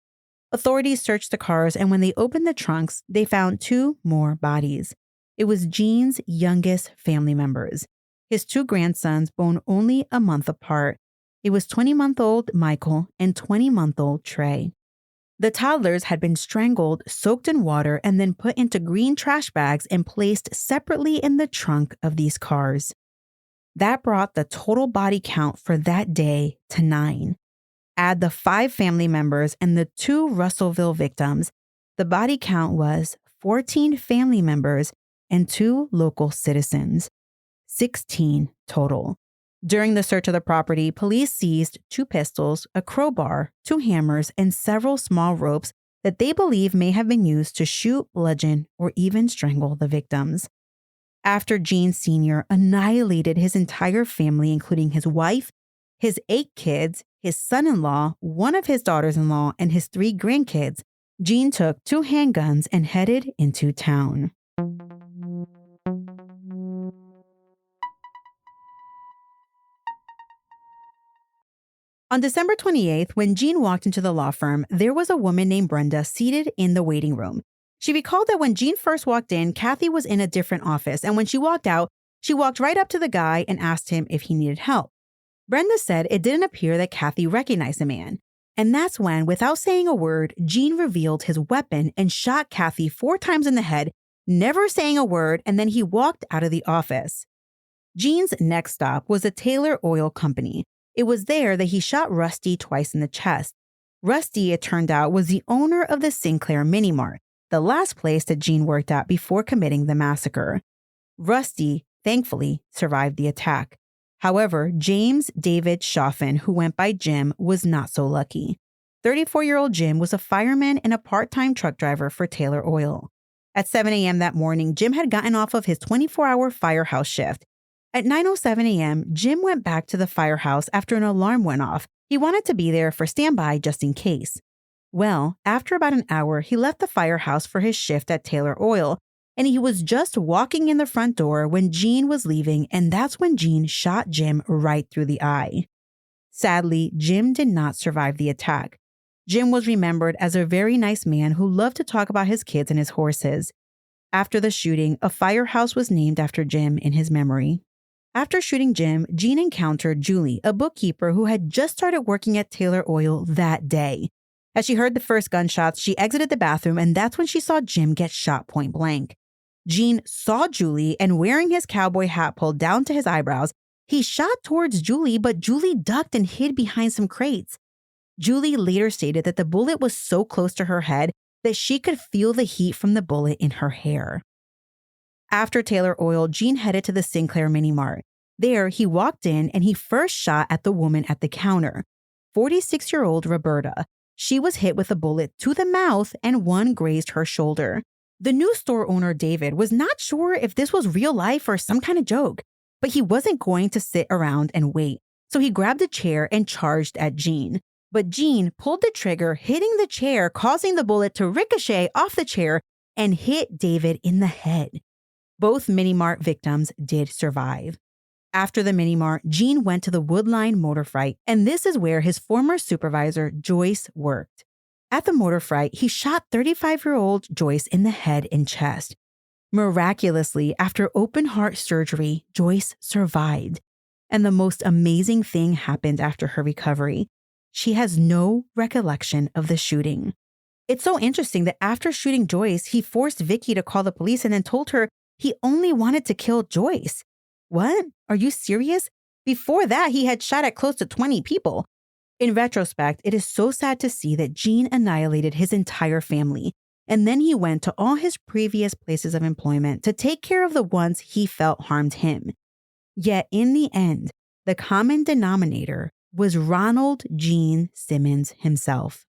Authorities searched the cars, and when they opened the trunks, they found 2 more bodies. It was Gene's youngest family members, his 2 grandsons, born only a month apart. It was 20-month-old Michael and 20-month-old Trey. The toddlers had been strangled, soaked in water, and then put into green trash bags and placed separately in the trunk of these cars. That brought the total body count for that day to 9. Add the 5 family members and the 2 Russellville victims, the body count was 14 family members and 2 local citizens. 16 total. During the search of the property, police seized 2 pistols, a crowbar, 2 hammers, and several small ropes that they believe may have been used to shoot, bludgeon, or even strangle the victims. After Gene Sr. annihilated his entire family, including his wife, his 8 kids, his son-in-law, 1 of his daughters-in-law, and his 3 grandkids, Gene took 2 handguns and headed into town. On December 28th, when Gene walked into the law firm, there was a woman named Brenda seated in the waiting room. She recalled that when Gene first walked in, Kathy was in a different office, and when she walked out, she walked right up to the guy and asked him if he needed help. Brenda said it didn't appear that Kathy recognized the man. And that's when, without saying a word, Gene revealed his weapon and shot Kathy 4 times in the head, never saying a word, and then he walked out of the office. Gene's next stop was a Taylor Oil Company. It was there that he shot Rusty twice in the chest. Rusty, it turned out, was the owner of the Sinclair Mini Mart, the last place that Gene worked at before committing the massacre. Rusty, thankfully, survived the attack. However, James David Shoffin, who went by Jim, was not so lucky. 34-year-old Jim was a fireman and a part-time truck driver for Taylor Oil. At 7 a.m. that morning, Jim had gotten off of his 24-hour firehouse shift. At 9:07 a.m., Jim went back to the firehouse after an alarm went off. He wanted to be there for standby just in case. Well, after about an hour, he left the firehouse for his shift at Taylor Oil, and he was just walking in the front door when Gene was leaving, and that's when Gene shot Jim right through the eye. Sadly, Jim did not survive the attack. Jim was remembered as a very nice man who loved to talk about his kids and his horses. After the shooting, a firehouse was named after Jim in his memory. After shooting Jim, Gene encountered Julie, a bookkeeper who had just started working at Taylor Oil that day. As she heard the first gunshots, she exited the bathroom, and that's when she saw Jim get shot point blank. Gene saw Julie, and wearing his cowboy hat pulled down to his eyebrows, he shot towards Julie, but Julie ducked and hid behind some crates. Julie later stated that the bullet was so close to her head that she could feel the heat from the bullet in her hair. After Taylor Oil, Gene headed to the Sinclair Mini Mart. There, he walked in and he first shot at the woman at the counter, 46-year-old Roberta. She was hit with a bullet to the mouth and one grazed her shoulder. The new store owner, David, was not sure if this was real life or some kind of joke, but he wasn't going to sit around and wait. So he grabbed a chair and charged at Gene. But Gene pulled the trigger, hitting the chair, causing the bullet to ricochet off the chair and hit David in the head. Both Mini Mart victims did survive. After the Mini Mart, Gene went to the Woodline Motor Fight, and this is where his former supervisor, Joyce, worked. At the Motor Fight, he shot 35-year-old Joyce in the head and chest. Miraculously, after open heart surgery, Joyce survived. And the most amazing thing happened after her recovery. She has no recollection of the shooting. It's so interesting that after shooting Joyce, he forced Vicky to call the police and then told her he only wanted to kill Joyce. What? Are you serious? Before that, he had shot at close to 20 people. In retrospect, it is so sad to see that Gene annihilated his entire family, and then he went to all his previous places of employment to take care of the ones he felt harmed him. Yet in the end, the common denominator was Ronald Gene Simmons himself.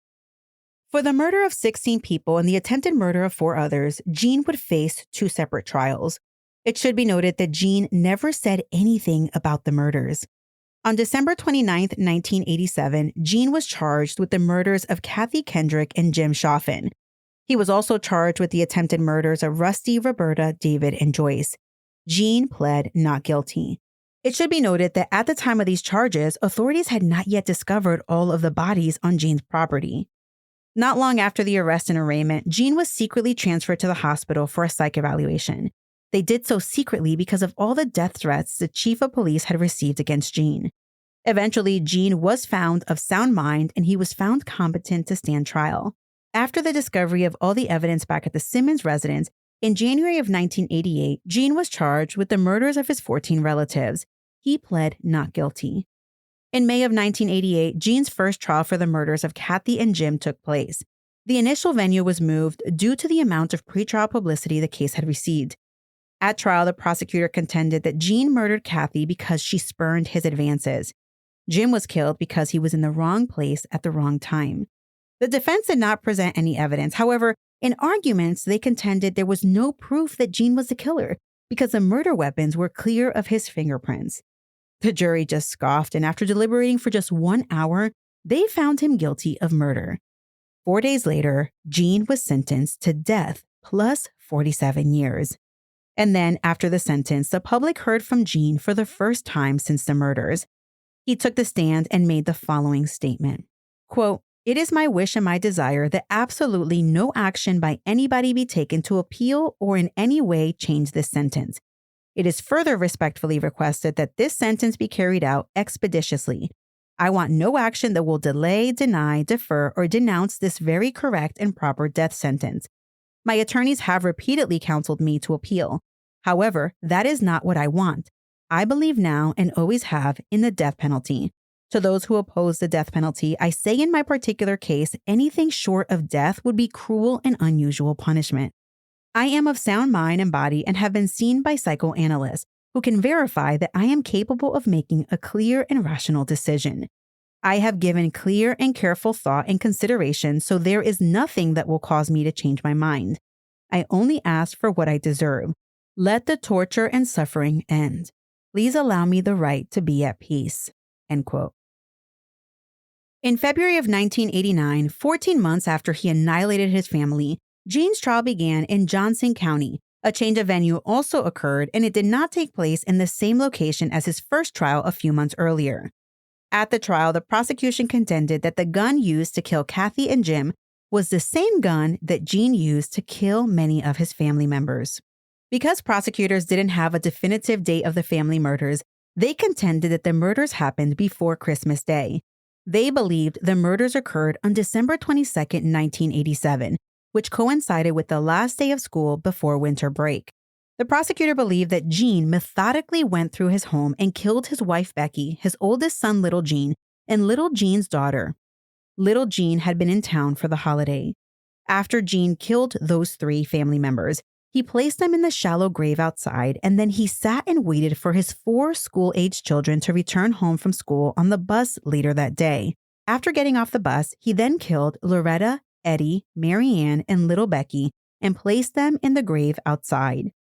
For the murder of 16 people and the attempted murder of 4 others, Gene would face 2 separate trials. It should be noted that Gene never said anything about the murders. On December 29, 1987, Gene was charged with the murders of Kathy Kendrick and Jim Chaffin. He was also charged with the attempted murders of Rusty, Roberta, David, and Joyce. Gene pled not guilty. It should be noted that at the time of these charges, authorities had not yet discovered all of the bodies on Gene's property. Not long after the arrest and arraignment, Gene was secretly transferred to the hospital for a psych evaluation. They did so secretly because of all the death threats the chief of police had received against Gene. Eventually, Gene was found of sound mind and he was found competent to stand trial. After the discovery of all the evidence back at the Simmons residence, in January of 1988, Gene was charged with the murders of his 14 relatives. He pled not guilty. In May of 1988, Gene's first trial for the murders of Kathy and Jim took place. The initial venue was moved due to the amount of pretrial publicity the case had received. At trial, the prosecutor contended that Gene murdered Kathy because she spurned his advances. Jim was killed because he was in the wrong place at the wrong time. The defense did not present any evidence. However, in arguments, they contended there was no proof that Gene was the killer because the murder weapons were clear of his fingerprints. The jury just scoffed, and after deliberating for just 1 hour, they found him guilty of murder. 4 days later, Gene was sentenced to death plus 47 years. And then, after the sentence, the public heard from Gene for the first time since the murders. He took the stand and made the following statement. Quote, "It is my wish and my desire that absolutely no action by anybody be taken to appeal or in any way change this sentence. It is further respectfully requested that this sentence be carried out expeditiously. I want no action that will delay, deny, defer, or denounce this very correct and proper death sentence. My attorneys have repeatedly counseled me to appeal. However, that is not what I want. I believe now and always have in the death penalty. To those who oppose the death penalty, I say in my particular case, anything short of death would be cruel and unusual punishment. I am of sound mind and body and have been seen by psychoanalysts who can verify that I am capable of making a clear and rational decision. I have given clear and careful thought and consideration, so there is nothing that will cause me to change my mind. I only ask for what I deserve. Let the torture and suffering end. Please allow me the right to be at peace." End quote. In February of 1989, 14 months after he annihilated his family, Gene's trial began in Johnson County. A change of venue also occurred, and it did not take place in the same location as his first trial a few months earlier. At the trial, the prosecution contended that the gun used to kill Kathy and Jim was the same gun that Gene used to kill many of his family members. Because prosecutors didn't have a definitive date of the family murders, they contended that the murders happened before Christmas Day. They believed the murders occurred on December 22, 1987, which coincided with the last day of school before winter break. The prosecutor believed that Gene methodically went through his home and killed his wife Becky, his oldest son Little Gene, and Little Gene's daughter. Little Gene had been in town for the holiday. After Gene killed those 3 family members, he placed them in the shallow grave outside, and then he sat and waited for his 4 school-aged children to return home from school on the bus later that day. After getting off the bus, he then killed Loretta, Eddie, Mary Ann, and little Becky and placed them in the grave outside.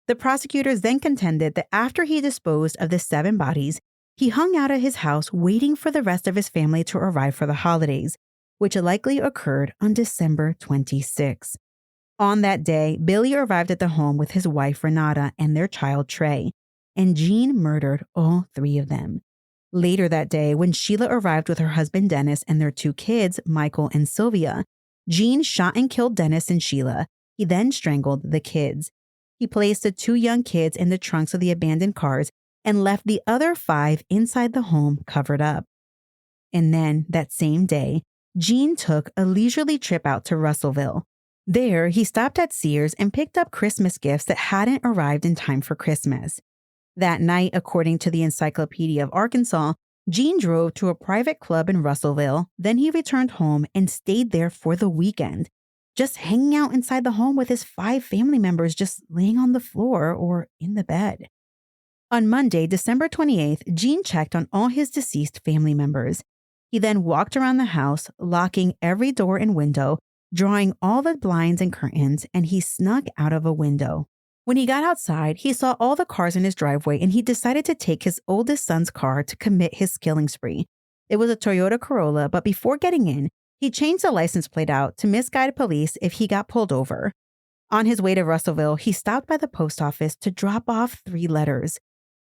The prosecutors then contended that after he disposed of the 7 bodies, he hung out at his house waiting for the rest of his family to arrive for the holidays, which likely occurred on December 26. On that day, Billy arrived at the home with his wife Renata and their child Trey, and Gene murdered all 3 of them. Later that day, when Sheila arrived with her husband Dennis and their 2 kids, Michael and Sylvia, Gene shot and killed Dennis and Sheila. He then strangled the kids. he placed the 2 young kids in the trunks of the abandoned cars and left the other 5 inside the home covered up. And then, that same day, Gene took a leisurely trip out to Russellville. There, he stopped at Sears and picked up Christmas gifts that hadn't arrived in time for Christmas. That night, according to the Encyclopedia of Arkansas, Gene drove to a private club in Russellville, then he returned home and stayed there for the weekend, just hanging out inside the home with his 5 family members just laying on the floor or in the bed. On Monday, December 28th, Gene checked on all his deceased family members. He then walked around the house, locking every door and window, drawing all the blinds and curtains, and he snuck out of a window. When he got outside, he saw all the cars in his driveway and he decided to take his oldest son's car to commit his killing spree. It was a Toyota Corolla, but before getting in, he changed the license plate out to misguide police if he got pulled over. On his way to Russellville, he stopped by the post office to drop off 3 letters.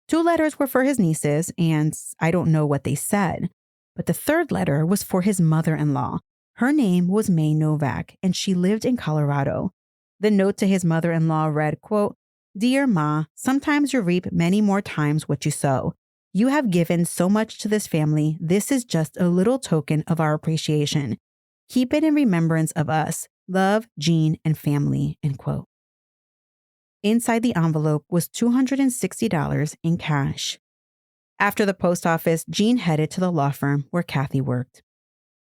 2 letters were for his nieces, and I don't know what they said. But the 3rd letter was for his mother-in-law. Her name was May Novak, and she lived in Colorado. The note to his mother-in-law read, quote, "Dear Ma, sometimes you reap many more times what you sow. You have given so much to this family. This is just a little token of our appreciation. Keep it in remembrance of us. Love, Gene, and family," end quote. Inside the envelope was $260 in cash. After the post office, Gene headed to the law firm where Kathy worked.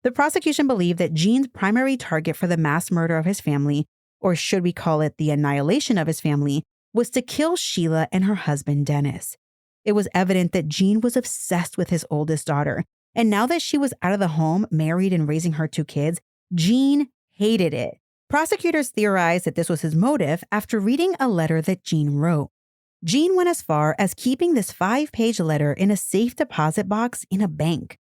The prosecution believed that Gene's primary target for the mass murder of his family, or should we call it the annihilation of his family, was to kill Sheila and her husband, Dennis. It was evident that Gene was obsessed with his oldest daughter, and now that she was out of the home, married and raising her 2 kids, Gene hated it. Prosecutors theorized that this was his motive after reading a letter that Gene wrote. Gene went as far as keeping this 5-page letter in a safe deposit box in a bank.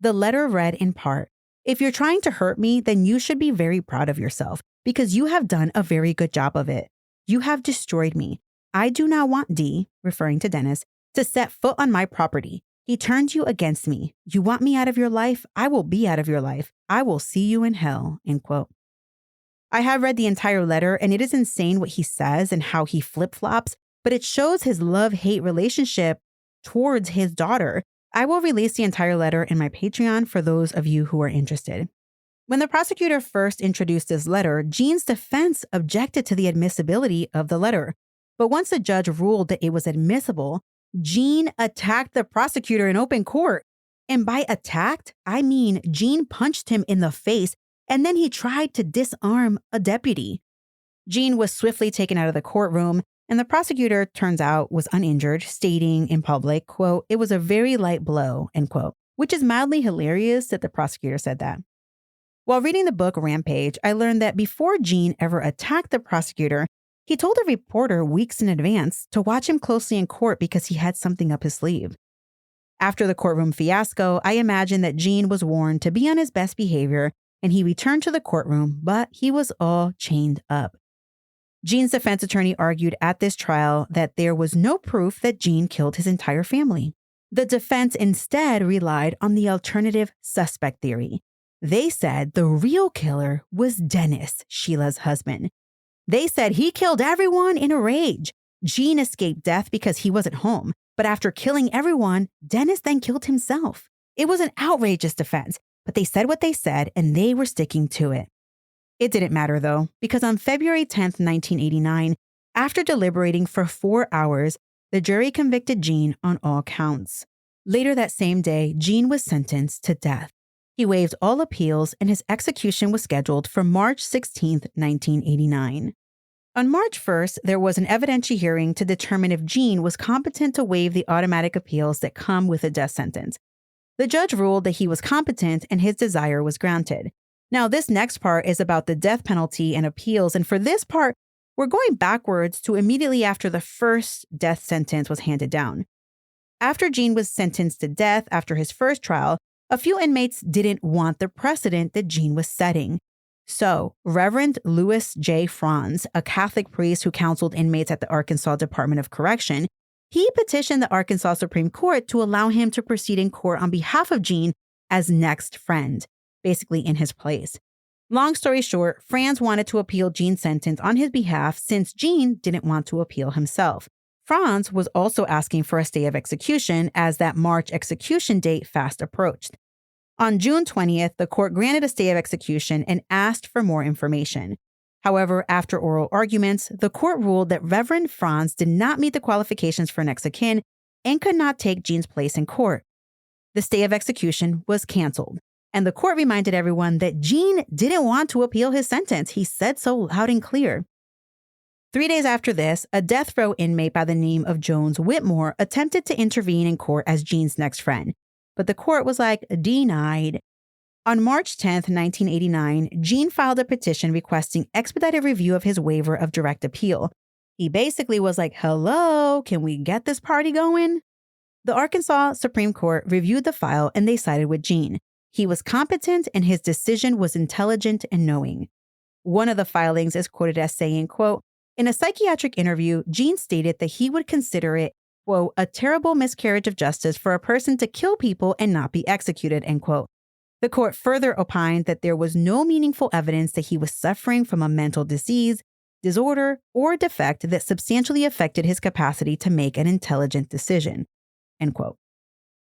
The letter read in part, "If you're trying to hurt me, then you should be very proud of yourself, because you have done a very good job of it. You have destroyed me. I do not want D," referring to Dennis, "to set foot on my property. He turned you against me. You want me out of your life? I will be out of your life. I will see you in hell," end quote. I have read the entire letter, and it is insane what he says and how he flip-flops, but it shows his love-hate relationship towards his daughter. I will release the entire letter in my Patreon for those of you who are interested. When the prosecutor first introduced this letter, Gene's defense objected to the admissibility of the letter. But once the judge ruled that it was admissible, Gene attacked the prosecutor in open court. And by attacked, I mean Gene punched him in the face, and then he tried to disarm a deputy. Gene was swiftly taken out of the courtroom, and the prosecutor, turns out, was uninjured, stating in public, quote, "It was a very light blow," end quote, which is mildly hilarious that the prosecutor said that. While reading the book Rampage, I learned that before Gene ever attacked the prosecutor, he told a reporter weeks in advance to watch him closely in court because he had something up his sleeve. After the courtroom fiasco, I imagine that Gene was warned to be on his best behavior, and he returned to the courtroom, but he was all chained up. Gene's defense attorney argued at this trial that there was no proof that Gene killed his entire family. The defense instead relied on the alternative suspect theory. They said the real killer was Dennis, Sheila's husband. They said he killed everyone in a rage. Gene escaped death because he wasn't home, but after killing everyone, Dennis then killed himself. It was an outrageous defense, but they said what they said, and they were sticking to it. It didn't matter, though, because on February 10th, 1989, after deliberating for 4 hours, the jury convicted Gene on all counts. Later that same day, Gene was sentenced to death. He waived all appeals, and his execution was scheduled for March 16th, 1989. On March 1st, there was an evidentiary hearing to determine if Gene was competent to waive the automatic appeals that come with a death sentence. The judge ruled that he was competent and his desire was granted. Now, this next part is about the death penalty and appeals, and for this part, we're going backwards to immediately after the first death sentence was handed down. After Gene was sentenced to death after his first trial, a few inmates didn't want the precedent that Gene was setting. So, Reverend Louis J. Franz, a Catholic priest who counseled inmates at the Arkansas Department of Correction, he petitioned the Arkansas Supreme Court to allow him to proceed in court on behalf of Gene as next friend, basically in his place. Long story short, Franz wanted to appeal Gene's sentence on his behalf since Gene didn't want to appeal himself. Franz was also asking for a stay of execution as that March execution date fast approached. On June 20th, the court granted a stay of execution and asked for more information. However, after oral arguments, the court ruled that Reverend Franz did not meet the qualifications for next of kin and could not take Gene's place in court. The stay of execution was canceled, and the court reminded everyone that Gene didn't want to appeal his sentence. He said so loud and clear. 3 days after this, a death row inmate by the name of Jones Whitmore attempted to intervene in court as Gene's next friend, but the court was like, denied. On March 10th, 1989, Gene filed a petition requesting expedited review of his waiver of direct appeal. He basically was like, hello, can we get this party going? The Arkansas Supreme Court reviewed the file and they sided with Gene. He was competent and his decision was intelligent and knowing. One of the filings is quoted as saying, quote, in a psychiatric interview, Gene stated that he would consider it, quote, a terrible miscarriage of justice for a person to kill people and not be executed, end quote. The court further opined that there was no meaningful evidence that he was suffering from a mental disease, disorder, or defect that substantially affected his capacity to make an intelligent decision, end quote.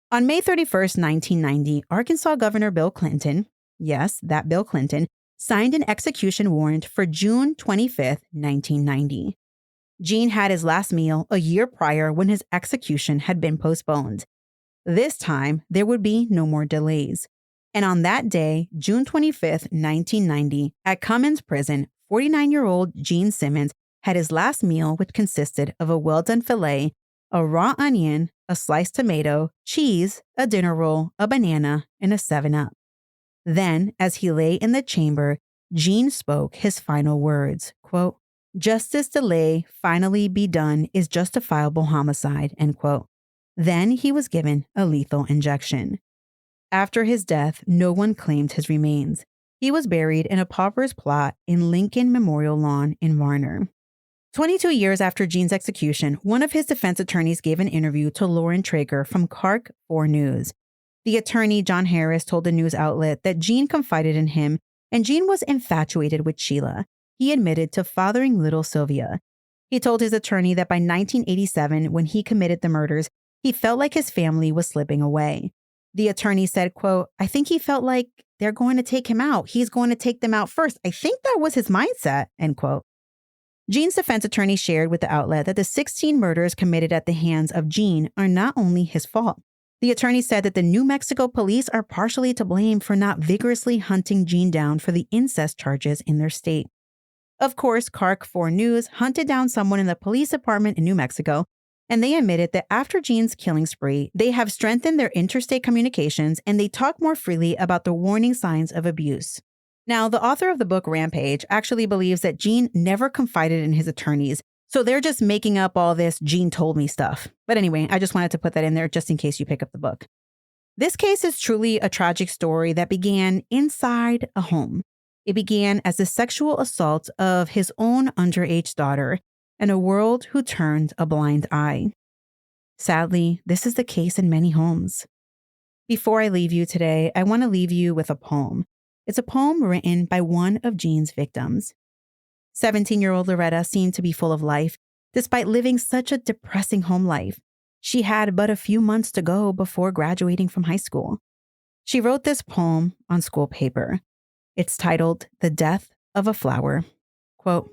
On May 31st, 1990, Arkansas Governor Bill Clinton, yes, that Bill Clinton, signed an execution warrant for June 25th, 1990. Gene had his last meal a year prior when his execution had been postponed. This time, there would be no more delays. And on that day, June 25th, 1990, at Cummins Prison, 49-year-old Gene Simmons had his last meal, which consisted of a well-done filet, a raw onion, a sliced tomato, cheese, a dinner roll, a banana, and a 7-Up. Then, as he lay in the chamber, Gene spoke his final words, quote, justice delay finally be done is justifiable homicide, end quote. Then he was given a lethal injection. After his death, no one claimed his remains. He was buried in a pauper's plot in Lincoln Memorial Lawn in Varner. 22 years after Gene's execution, one of his defense attorneys gave an interview to Lauren Traeger from KARK 4 News. The attorney, John Harris, told the news outlet that Gene confided in him, and Gene was infatuated with Sheila. He admitted to fathering little Sylvia. He told his attorney that by 1987, when he committed the murders, he felt like his family was slipping away. The attorney said, quote, I think he felt like they're going to take him out. He's going to take them out first. I think that was his mindset, end quote. Gene's defense attorney shared with the outlet that the 16 murders committed at the hands of Gene are not only his fault. The attorney said that the New Mexico police are partially to blame for not vigorously hunting Gene down for the incest charges in their state. Of course, KARK 4 News hunted down someone in the police department in New Mexico, and they admitted that after Gene's killing spree, they have strengthened their interstate communications and they talk more freely about the warning signs of abuse. Now, the author of the book Rampage actually believes that Gene never confided in his attorneys, so they're just making up all this Gene told me stuff. But anyway, I just wanted to put that in there just in case you pick up the book. This case is truly a tragic story that began inside a home. It began as the sexual assault of his own underage daughter and a world who turned a blind eye. Sadly, this is the case in many homes. Before I leave you today, I want to leave you with a poem. It's a poem written by one of Gene's victims. 17-year-old Loretta seemed to be full of life, despite living such a depressing home life. She had but a few months to go before graduating from high school. She wrote this poem on school paper. It's titled, The Death of a Flower. Quote,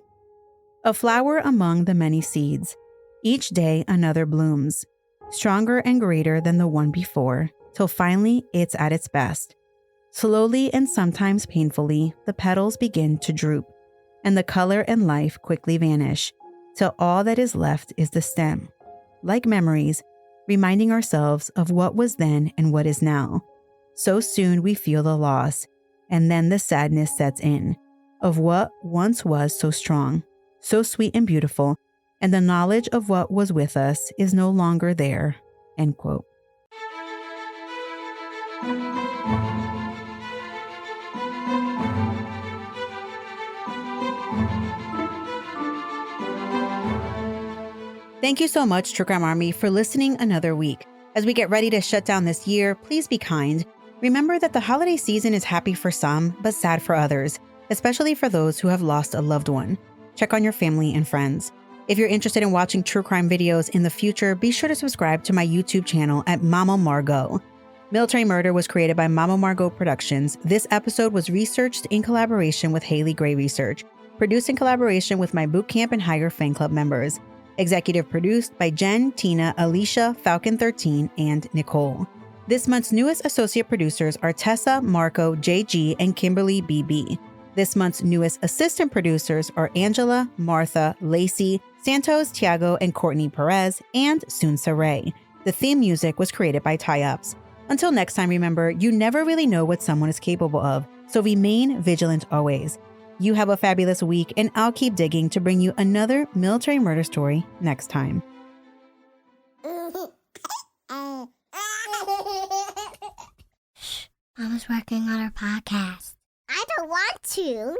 a flower among the many seeds. Each day another blooms, stronger and greater than the one before, till finally it's at its best. Slowly and sometimes painfully, the petals begin to droop, and the color and life quickly vanish, till all that is left is the stem. Like memories, reminding ourselves of what was then and what is now. So soon we feel the loss, and then the sadness sets in, of what once was so strong, so sweet and beautiful, and the knowledge of what was with us is no longer there, end quote. Thank you so much, True Crime Army, for listening another week. As we get ready to shut down this year, please be kind. Remember that the holiday season is happy for some, but sad for others. especially for those who have lost a loved one. Check on your family and friends. If you're interested in watching true crime videos in the future, be sure to subscribe to my YouTube channel at Mama Margot. Military Murder was created by Mama Margot Productions. This episode was researched in collaboration with Haley Gray Research, produced in collaboration with my Bootcamp and Higher fan club members. Executive produced by Jen, Tina, Alicia, Falcon13, and Nicole. This month's newest associate producers are Tessa, Marco, JG, and Kimberly BB. This month's newest assistant producers are Angela, Martha, Lacey, Santos, Tiago, and Courtney Perez, and Sunsa Ray. The theme music was created by Tie Ups. Until next time, remember, you never really know what someone is capable of, so remain vigilant always. You have a fabulous week, and I'll keep digging to bring you another military murder story next time. Shh, Mama's working on her podcast. I don't want to.